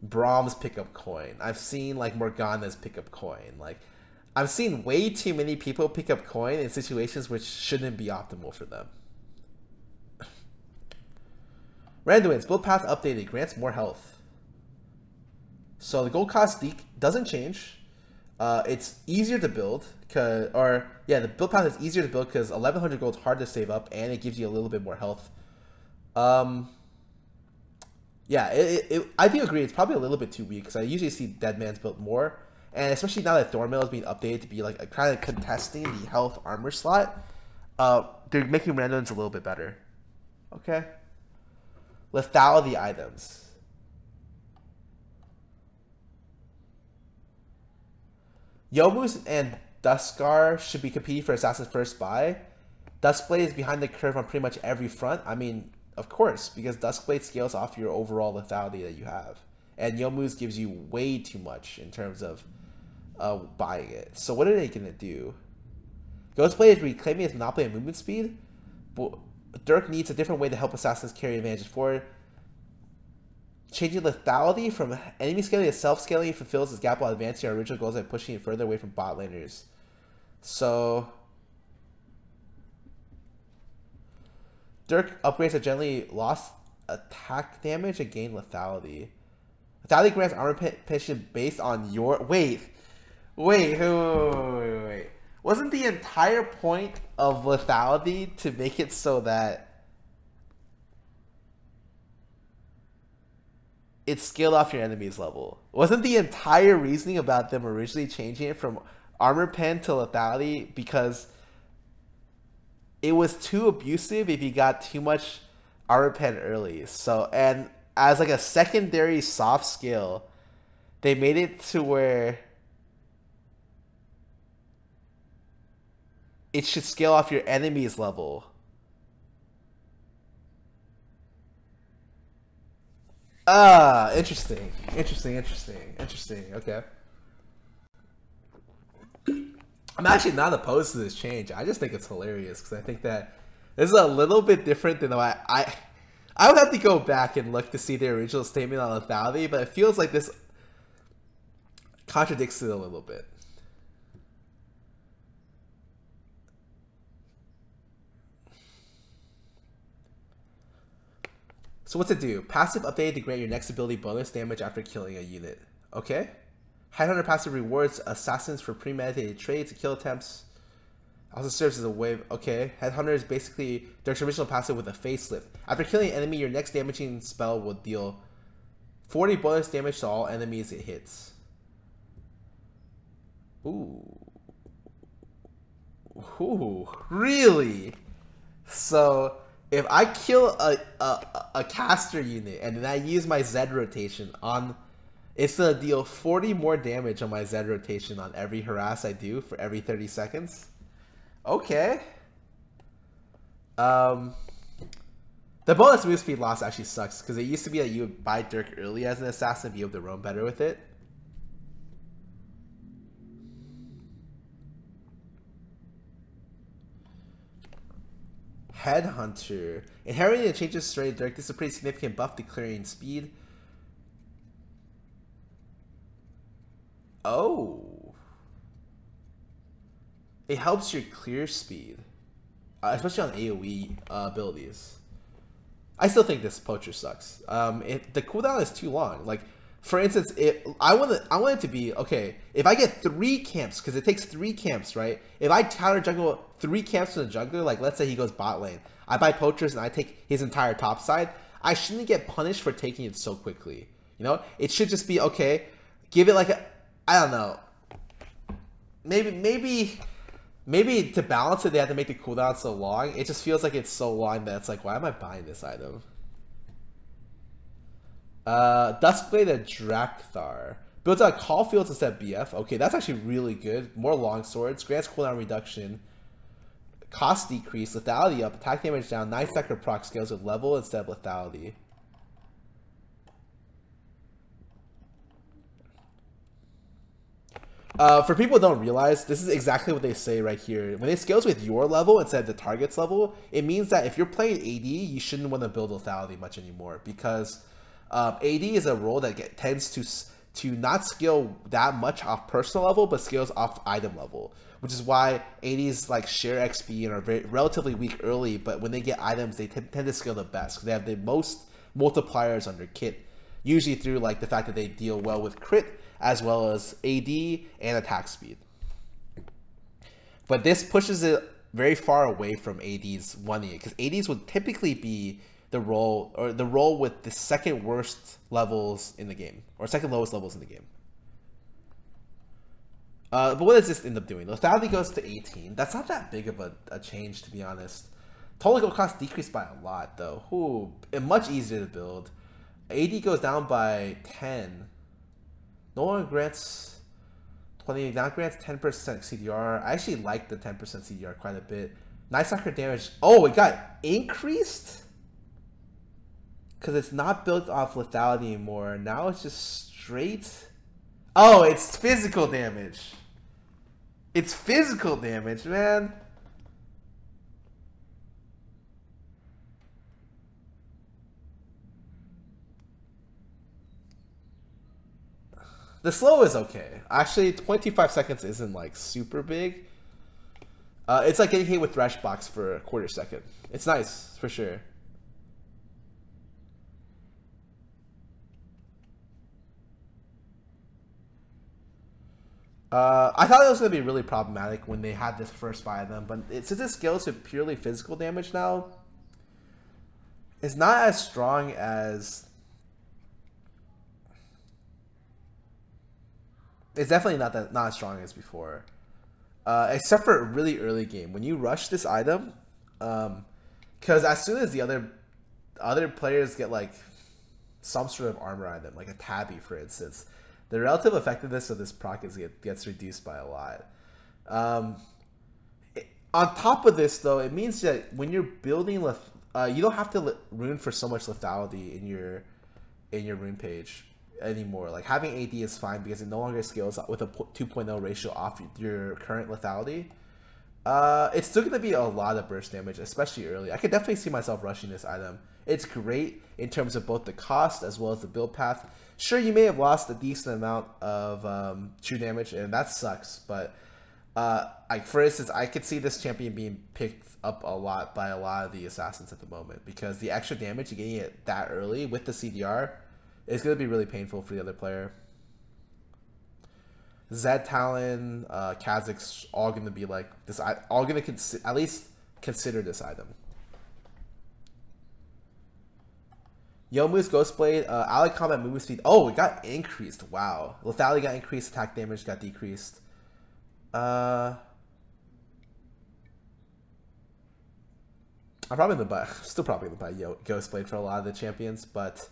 Brahms pick up coin. I've seen like Morgana's pick up coin. Like I've seen way too many people pick up coin in situations which shouldn't be optimal for them. Randuin's build path updated, grants more health. So the gold cost doesn't change. It's easier to build, the build path is easier to build because 1100 gold is hard to save up, and it gives you a little bit more health. Yeah, I do agree. It's probably a little bit too weak because I usually see Deadman's built more, And especially now that Thornmail is being updated to be like a kind of contesting the health armor slot, they're making randoms a little bit better. Okay. Lethality items. Yomu's and Duskar should be competing for Assassin's First Buy. Duskblade is behind the curve on pretty much every front. I mean, of course, because Duskblade scales off your overall lethality that you have. And Yomu's gives you way too much in terms of buying it. So what are they going to do? Ghostblade is reclaiming its monopoly and movement speed. But Dirk needs a different way to help Assassins carry advantage forward. Changing lethality from enemy scaling to self-scaling fulfills its gap while advancing our original goals and pushing it further away from bot laners. So Dirk upgrades have generally lost attack damage and gain lethality. Lethality grants armor pension based on your... Wait. Wasn't the entire point of lethality to make it so that it's scaled off your enemy's level? Wasn't the entire reasoning about them originally changing it from armor pen to lethality because it was too abusive if you got too much armor pen early? So, and as like a secondary soft skill, they made it to where it should scale off your enemy's level. Ah, interesting. Okay. I'm actually not opposed to this change. I just think it's hilarious because I think that this is a little bit different than I would have to go back and look to see the original statement on lethality, but it feels like this contradicts it a little bit. So what's it do? Passive updated to grant your next ability bonus damage after killing a unit. Okay. Headhunter passive rewards assassins for premeditated trades to kill attempts. Also serves as a wave. Okay. Headhunter is basically Dirk's original passive with a facelift. After killing an enemy, your next damaging spell will deal 40 bonus damage to all enemies it hits. Ooh. Really? So if I kill a caster unit and then I use my Zed rotation on, it's gonna deal 40 more damage on my Zed rotation on every harass I do for every 30 seconds. Okay. The bonus move speed loss actually sucks because it used to be that you would buy Dirk early as an assassin and be able to roam better with it. Headhunter. Inheriting the changes straight Dirk. This is a pretty significant buff to clearing speed. Oh. It helps your clear speed. Especially on AoE abilities. I still think this poacher sucks. The cooldown is too long. Like, for instance, I want it to be, okay, if I get 3 camps, because it takes 3 camps, right? If I counter jungle 3 camps to the jungler, like let's say he goes bot lane, I buy poachers and I take his entire top side, I shouldn't get punished for taking it so quickly. You know, it should just be, okay, give it like a, I don't know, maybe to balance it, they have to make the cooldown so long. It just feels like it's so long that it's like, why am I buying this item? Duskblade and Drakthar. Builds out call fields instead of BF. Okay, that's actually really good. More long swords. Grants cooldown reduction. Cost decrease. Lethality up. Attack damage down. 9 stacker proc scales with level instead of lethality. For people who don't realize, this is exactly what they say right here. When it scales with your level instead of the target's level, it means that if you're playing AD, you shouldn't want to build lethality much anymore, because AD is a role that tends to not scale that much off personal level, but scales off item level, which is why ADs like share XP and are relatively weak early, but when they get items, they tend to scale the best because they have the most multipliers on their kit, usually through like the fact that they deal well with crit as well as AD and attack speed. But this pushes it very far away from ADs winning it, because ADs would typically be the role with the second worst levels in the game, or second lowest levels in the game. But what does this end up doing? Lethality goes to 18. That's not that big of a change, to be honest. Total gold cost decreased by a lot, though. Ooh, and much easier to build. AD goes down by 10. No longer grants 20. Now grants 10% CDR. I actually like the 10% CDR quite a bit. Nice knocker damage. Oh, it got increased? Because it's not built off lethality anymore. Now it's just straight. Oh, it's physical damage. It's physical damage, man. The slow is okay. Actually, 25 seconds isn't like super big. It's like getting hit with Thresh Box for a quarter second. It's nice, for sure. I thought it was going to be really problematic when they had this first buy of them, but since it scales to purely physical damage now, it's not as strong as... It's definitely not as strong as before. Except for a really early game. When you rush this item, because as soon as the other players get like some sort of armor item, like a tabby for instance, the relative effectiveness of this proc gets reduced by a lot. On top of this, though, it means that when you're building, you don't have to rune for so much lethality in your rune page anymore. Like having AD is fine because it no longer scales with a 2.0 ratio off your current lethality. It's still going to be a lot of burst damage, especially early. I could definitely see myself rushing this item. It's great in terms of both the cost as well as the build path. Sure, you may have lost a decent amount of true damage, and that sucks. But like for instance, I could see this champion being picked up a lot by a lot of the assassins at the moment because the extra damage you're getting it that early with the CDR is going to be really painful for the other player. Zed, Talon, Kha'Zix, all going to be like this. All going to at least consider this item. Youmuu's Ghostblade, ally combat movement speed. Oh, it got increased. Wow. Lethality got increased. Attack damage got decreased. I'm still probably gonna buy Ghostblade for a lot of the champions, but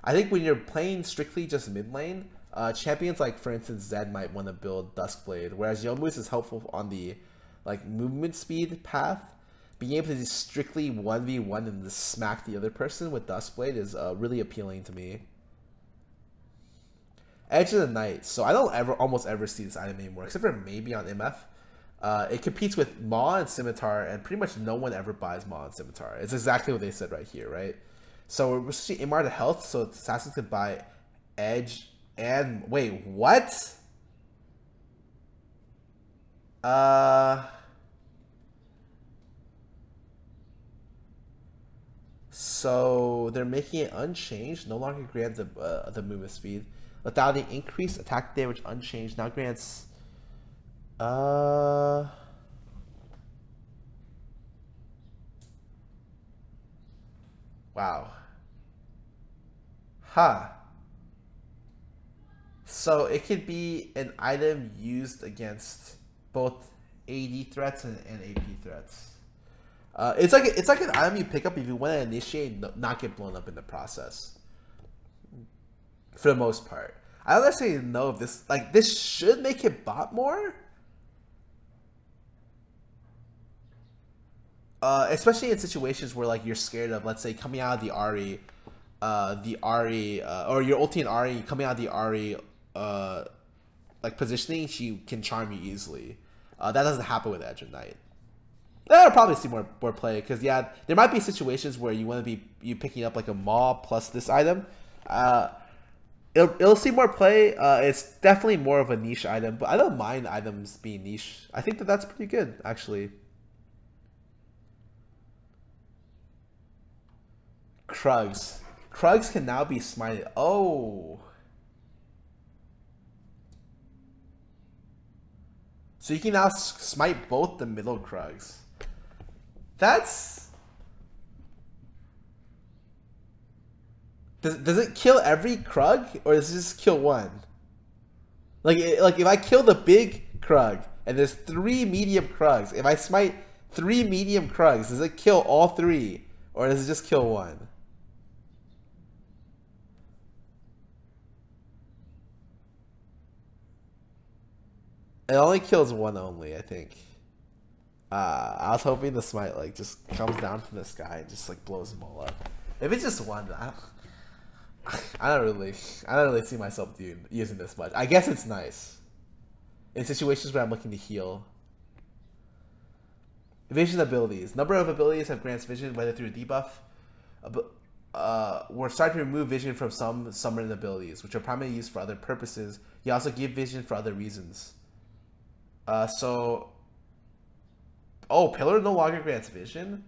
I think when you're playing strictly just mid lane, champions like for instance Zed might want to build Duskblade, whereas Youmuu's is helpful on the like movement speed path. Being able to just strictly 1v1 and just smack the other person with Duskblade is really appealing to me. Edge of the Night. So I don't almost ever see this item anymore, except for maybe on MF. It competes with Maw and Scimitar, and pretty much no one ever buys Maw and Scimitar. It's exactly what they said right here, right? So we're switching MR to health, so assassins could buy Edge and... Wait, what? So they're making it unchanged, no longer grants the movement speed. Lethality increased, attack damage unchanged, now grants wow. Huh. So it could be an item used against both AD threats and AP threats. It's like an item you pick up if you want to initiate and not get blown up in the process. For the most part, I don't necessarily know if this should make it bot more. Especially in situations where like you're scared of, let's say, coming out of the Ahri, or you're ulting Ahri, coming out of the Ahri, like positioning, she can charm you easily. That doesn't happen with Edge of Night. I'll probably see more play because yeah, there might be situations where you want to be picking up like a Maw plus this item. It'll see more play. It's definitely more of a niche item, but I don't mind items being niche. I think that's pretty good actually. Krugs can now be smited. Oh. So you can now smite both the middle Krugs. That's... Does it kill every Krug? Or does it just kill one? Like if I kill the big Krug, and there's 3 medium Krugs. If I smite 3 medium Krugs, does it kill all 3? Or does it just kill 1? It only kills 1 only, I think. I was hoping the smite like just comes down from the sky and just like blows them all up. If it's just 1, I don't really see myself using this much. I guess it's nice in situations where I'm looking to heal. Vision abilities. Number of abilities have grants vision, whether through a debuff. We're starting to remove vision from some summoned abilities, which are primarily used for other purposes. You also give vision for other reasons. Pillar no longer grants vision.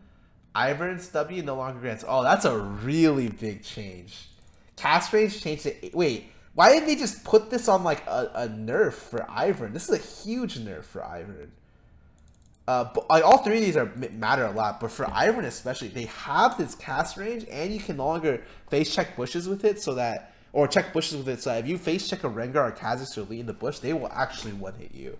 Ivern's W no longer grants. Oh, that's a really big change. Cast range changed it. Wait, why didn't they just put this on like a nerf for Ivern? This is a huge nerf for Ivern. But like, all 3 of these matter a lot, but for Ivern especially, they have this cast range, and you can no longer face check bushes with it, or check bushes with it, so that if you face check a Rengar or Kha'Zix or Lee in the bush, they will actually one hit you.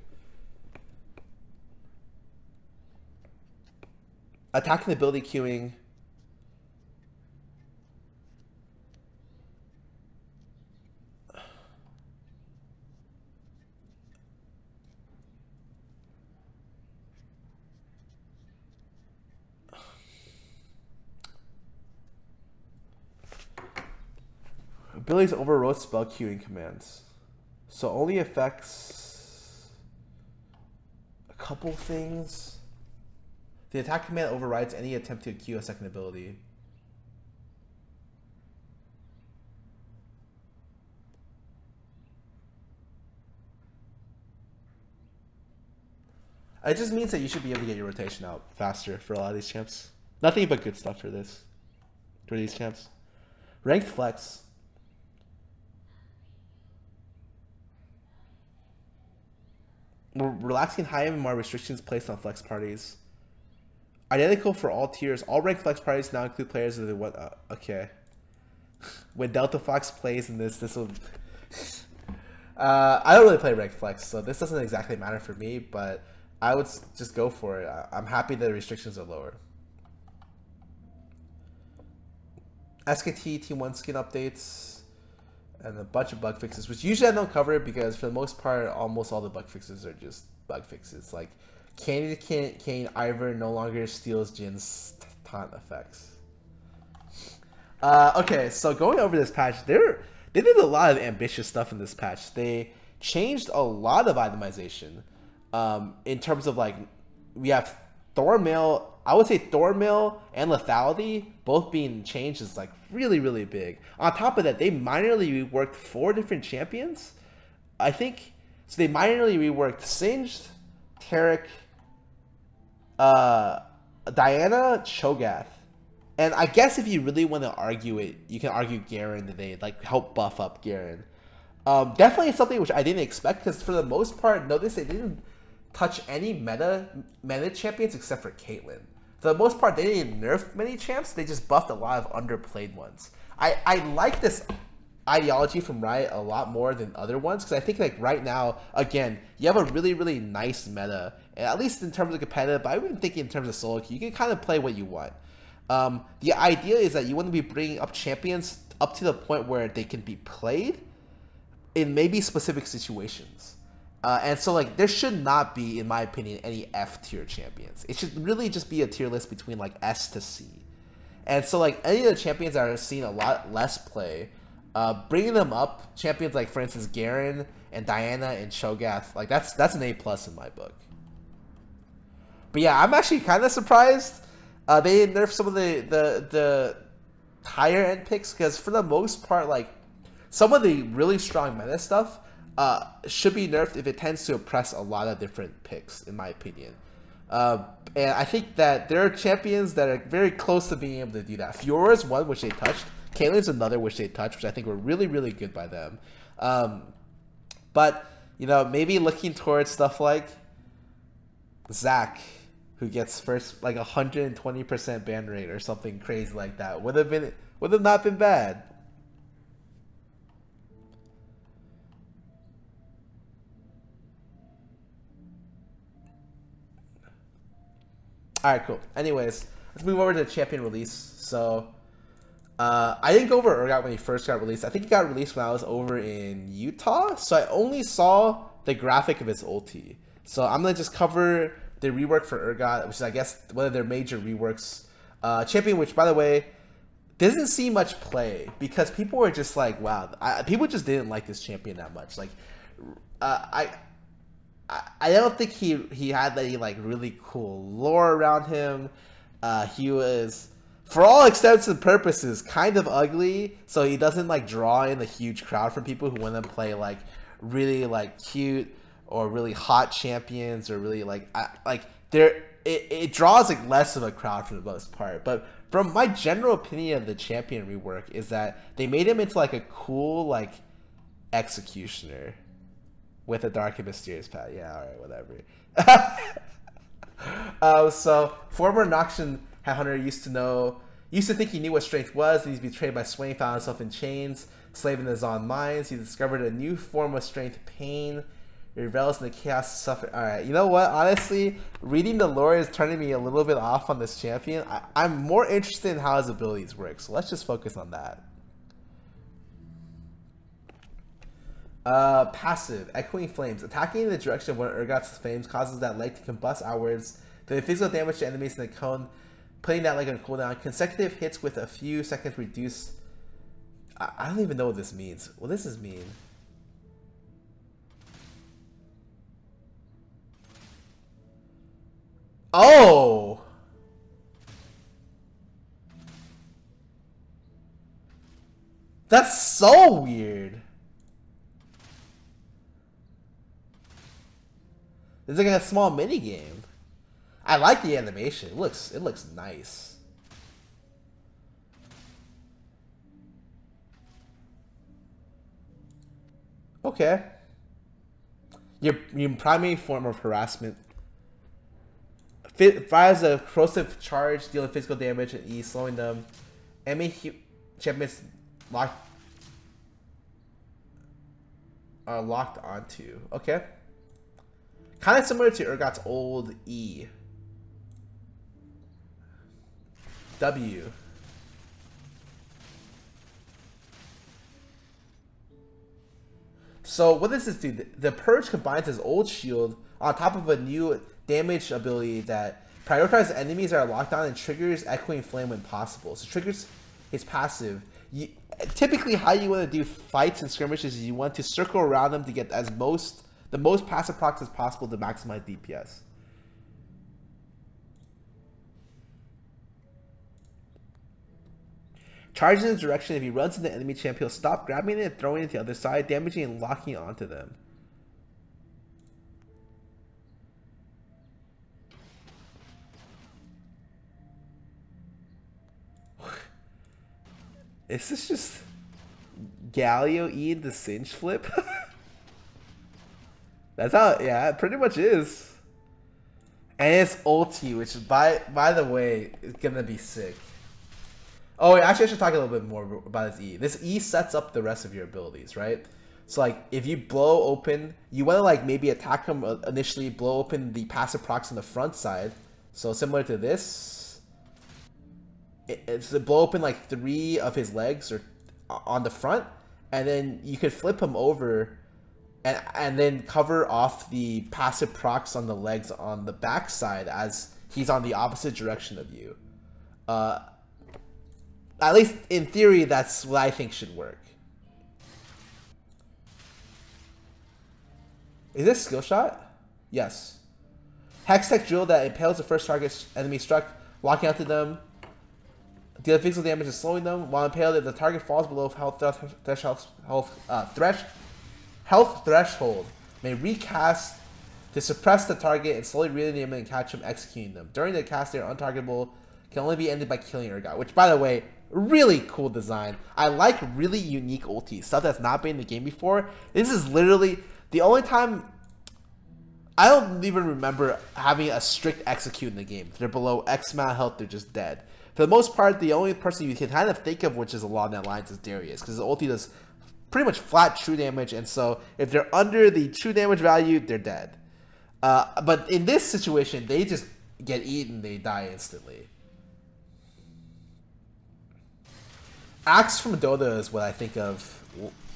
Attacking ability queuing. Abilities overrode spell queuing commands. So only affects a couple things. The attack command overrides any attempt to queue a second ability. It just means that you should be able to get your rotation out faster for a lot of these champs. Nothing but good stuff for these champs. Ranked flex. Relaxing high MMR restrictions placed on flex parties. Identical for all tiers. All ranked flex parties now include players of the what? Okay. When Delta Fox plays in this will. I don't really play ranked flex, so this doesn't exactly matter for me. But I would just go for it. I'm happy the restrictions are lower. SKT T1 skin updates and a bunch of bug fixes, which usually I don't cover because for the most part, almost all the bug fixes are just bug fixes. Like Kane Ivern no longer steals Jin's taunt effects. Okay, so going over this patch, they did a lot of ambitious stuff in this patch. They changed a lot of itemization. In terms of like, we have Thornmail. I would say Thornmail and Lethality both being changed is like really, really big. On top of that, they minorly reworked 4 different champions, I think. So they minorly reworked Singed, Taric, Diana, Cho'Gath. And I guess if you really want to argue it, you can argue Garen, that they like help buff up Garen. Definitely something which I didn't expect, because for the most part, notice they didn't touch any meta champions except for Caitlyn. For the most part, they didn't nerf many champs. They just buffed a lot of underplayed ones. I like this ideology from Riot a lot more than other ones, because I think like right now, again, you have a really, really nice meta, and at least in terms of competitive, but I've been thinking in terms of solo queue, you can kind of play what you want. The idea is that you want to be bringing up champions up to the point where they can be played in maybe specific situations. And so like there should not be, in my opinion, any F tier champions. It should really just be a tier list between like S to C. And so like any of the champions that are seeing a lot less play, bringing them up, champions like for instance Garen and Diana and Cho'Gath, like that's an A+ in my book. But yeah, I'm actually kind of surprised they nerfed some of the higher end picks, because for the most part, like some of the really strong meta stuff should be nerfed if it tends to oppress a lot of different picks, in my opinion. And I think that there are champions that are very close to being able to do that. Fiora is one which they touched. Caitlyn's another which they touched, which I think were really, really good by them. But, you know, maybe looking towards stuff like Zac, who gets first like 120% ban rate or something crazy like that, would have not been bad. Alright, cool. Anyways, let's move over to the champion release. So, I didn't go over Urgot when he first got released. I think he got released when I was over in Utah. So I only saw the graphic of his ulti. So I'm going to just cover the rework for Urgot, which is, I guess, one of their major reworks. Champion, which, by the way, doesn't see much play because people were just like, wow, people just didn't like this champion that much. Like, I don't think he had any like really cool lore around him. He was, for all extents and purposes, kind of ugly, so he doesn't like draw in a huge crowd from people who want to play like really like cute or really hot champions, or really like it draws like less of a crowd for the most part. But from my general opinion of the champion rework is that they made him into like a cool like executioner with a dark and mysterious path. Yeah, alright, whatever. So former Noxian Hunter used to think he knew what strength was, and he's betrayed by Swain, found himself in chains, slave in his own minds. He discovered a new form of strength, pain. He rebels in the chaos, suffer. Alright, you know what? Honestly, reading the lore is turning me a little bit off on this champion. I'm more interested in how his abilities work, so let's just focus on that. Passive, Echoing Flames. Attacking in the direction of one of Urgot's flames causes that leg to combust outwards, doing physical damage to enemies in the cone, putting that leg on cooldown. Consecutive hits with a few seconds reduce. I don't even know what this means. What does this mean? Oh! That's so weird. It's like a small mini game. I like the animation. It looks nice. Okay. Your primary form of harassment fires a corrosive charge, dealing physical damage and E, slowing them. Enemy champions are locked onto. Okay. Kind of similar to Urgot's old E. W. So what does this do? The Purge combines his old shield on top of a new damage ability that prioritizes enemies that are locked on and triggers Echoing Flame when possible. So triggers his passive. Typically how you want to do fights and skirmishes is you want to circle around them to get the most passive procs as possible to maximize DPS. Charges in his direction. If he runs into the enemy champ, he'll stop grabbing it and throwing it to the other side, damaging and locking onto them. Is this just Galio E the Singe flip? That's how, yeah, it pretty much is. And it's ulti, which is, by the way, is gonna be sick. Oh, actually, I should talk a little bit more about this E. This E sets up the rest of your abilities, right? So, like, if you blow open, you want to, like, maybe attack him initially, blow open the passive procs on the front side. So, similar to this, it's to blow open, like, 3 of his legs or on the front, and then you could flip him over and then cover off the passive procs on the legs on the back side as he's on the opposite direction of you. At least in theory, that's what I think should work. Is this skill shot? Yes. Hextech drill that impales the first target enemy struck, locking onto them. Deal physical damage and slowing them. While impaled, if the target falls below health threshold, may recast to suppress the target and slowly reanimate them and catch them, executing them. During the cast, they are untargetable. Can only be ended by killing Urgot, which, by the way, really cool design. I like really unique ultis, stuff that's not been in the game before. This is literally the only time I don't even remember having a strict execute in the game. If they're below X amount of health, they're just dead. For the most part, the only person you can kind of think of which is along that lines is Darius, because his ulti does pretty much flat true damage, and so if they're under the true damage value, they're dead. But in this situation, they just get eaten, they die instantly. Axe from Dota is what I think of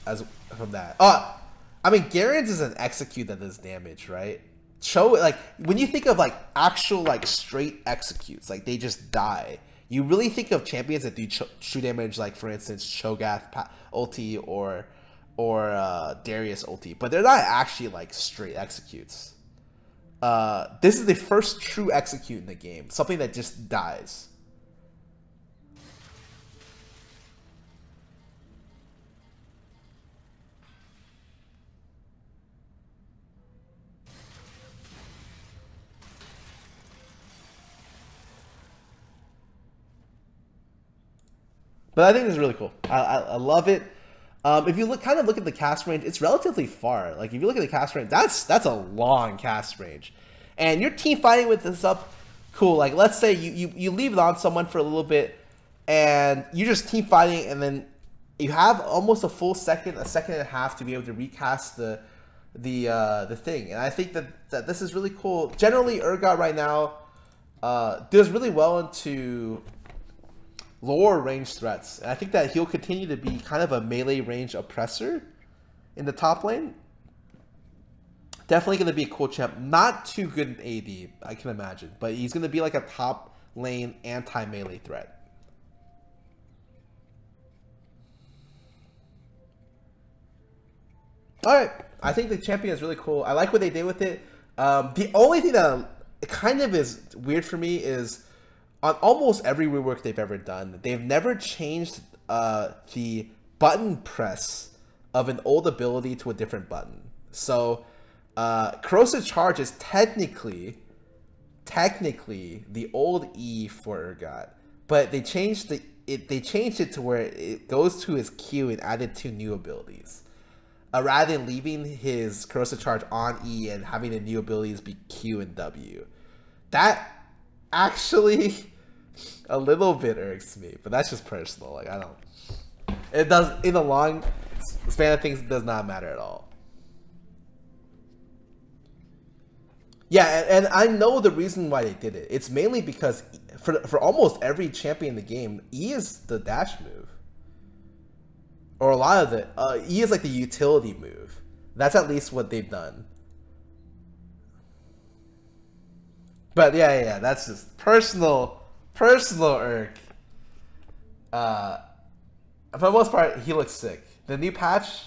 as from that. I mean, Garen's is an execute that does damage, right? Like when you think of like actual like straight executes, like they just die. You really think of champions that do true damage, like for instance Cho'Gath ulti or Darius ulti, but they're not actually like straight executes. This is the first true execute in the game, something that just dies. But I think this is really cool. I love it. If you look at the cast range, it's relatively far. Like if you look at the cast range, that's a long cast range, and you're team fighting with this up, cool. Like let's say you leave it on someone for a little bit, and you're just team fighting, and then you have almost a second and a half to be able to recast the thing. And I think that this is really cool. Generally, Urgot right now does really well into lower range threats, and I think that he'll continue to be kind of a melee range oppressor in the top lane. Definitely going to be a cool champ. Not too good in AD, I can imagine, but he's going to be like a top lane anti-melee threat. Alright, I think the champion is really cool. I like what they did with it. The only thing that kind of is weird for me is on almost every rework they've ever done, they've never changed the button press of an old ability to a different button. So, Corrosive Charge is technically the old E for Urgot, but they changed it to where it goes to his Q and added 2 new abilities, rather than leaving his Corrosive Charge on E and having the new abilities be Q and W. That actually a little bit irks me, but that's just personal. Like it does, in the long span of things, it does not matter at all. Yeah, and I know the reason why they did it. It's mainly because for almost every champion in the game, E is the dash move, or a lot of it. E is like the utility move. That's at least what they've done. But yeah, that's just personal irk. For the most part, he looks sick. The new patch,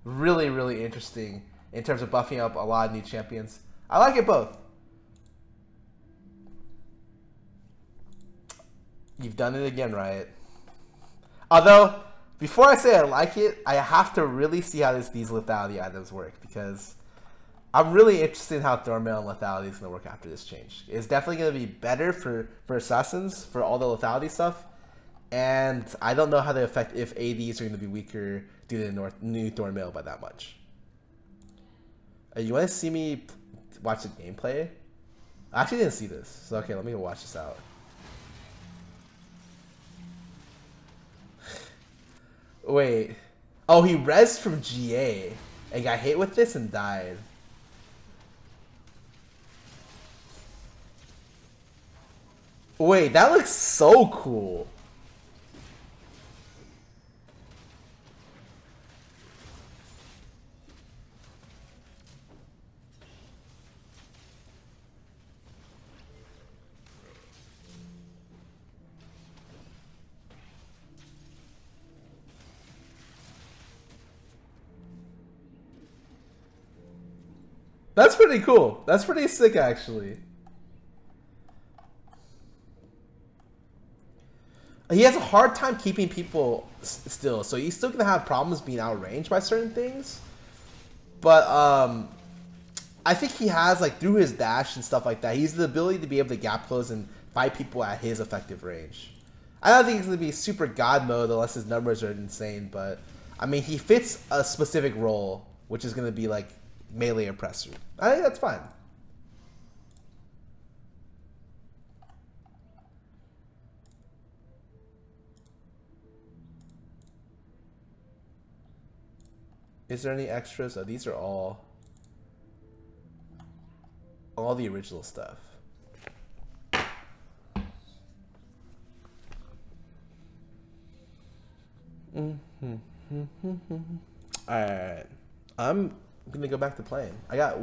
really interesting in terms of buffing up a lot of new champions. I like it both. You've done it again, Riot. Although, before I say I like it, I have to really see how these lethality items work, because I'm really interested in how Thornmail and lethality is going to work after this change. It's definitely going to be better for assassins for all the lethality stuff, and I don't know how they affect if ADs are going to be weaker due to the new Thornmail by that much. You want to see me watch the gameplay? I actually didn't see this, so okay, let me go watch this out. Wait. Oh, he rezzed from GA and got hit with this and died. Wait, that looks so cool. That's pretty cool. That's pretty sick, actually. He has a hard time keeping people still, so he's still gonna have problems being outranged by certain things. But I think he has, like, through his dash and stuff like that, he's the ability to be able to gap close and fight people at his effective range. I don't think he's gonna be super god mode unless his numbers are insane, but I mean, he fits a specific role, which is gonna be like melee oppressor. I think that's fine. Is there any extras? Oh, these are all the original stuff. Alright. I'm gonna go back to playing. I got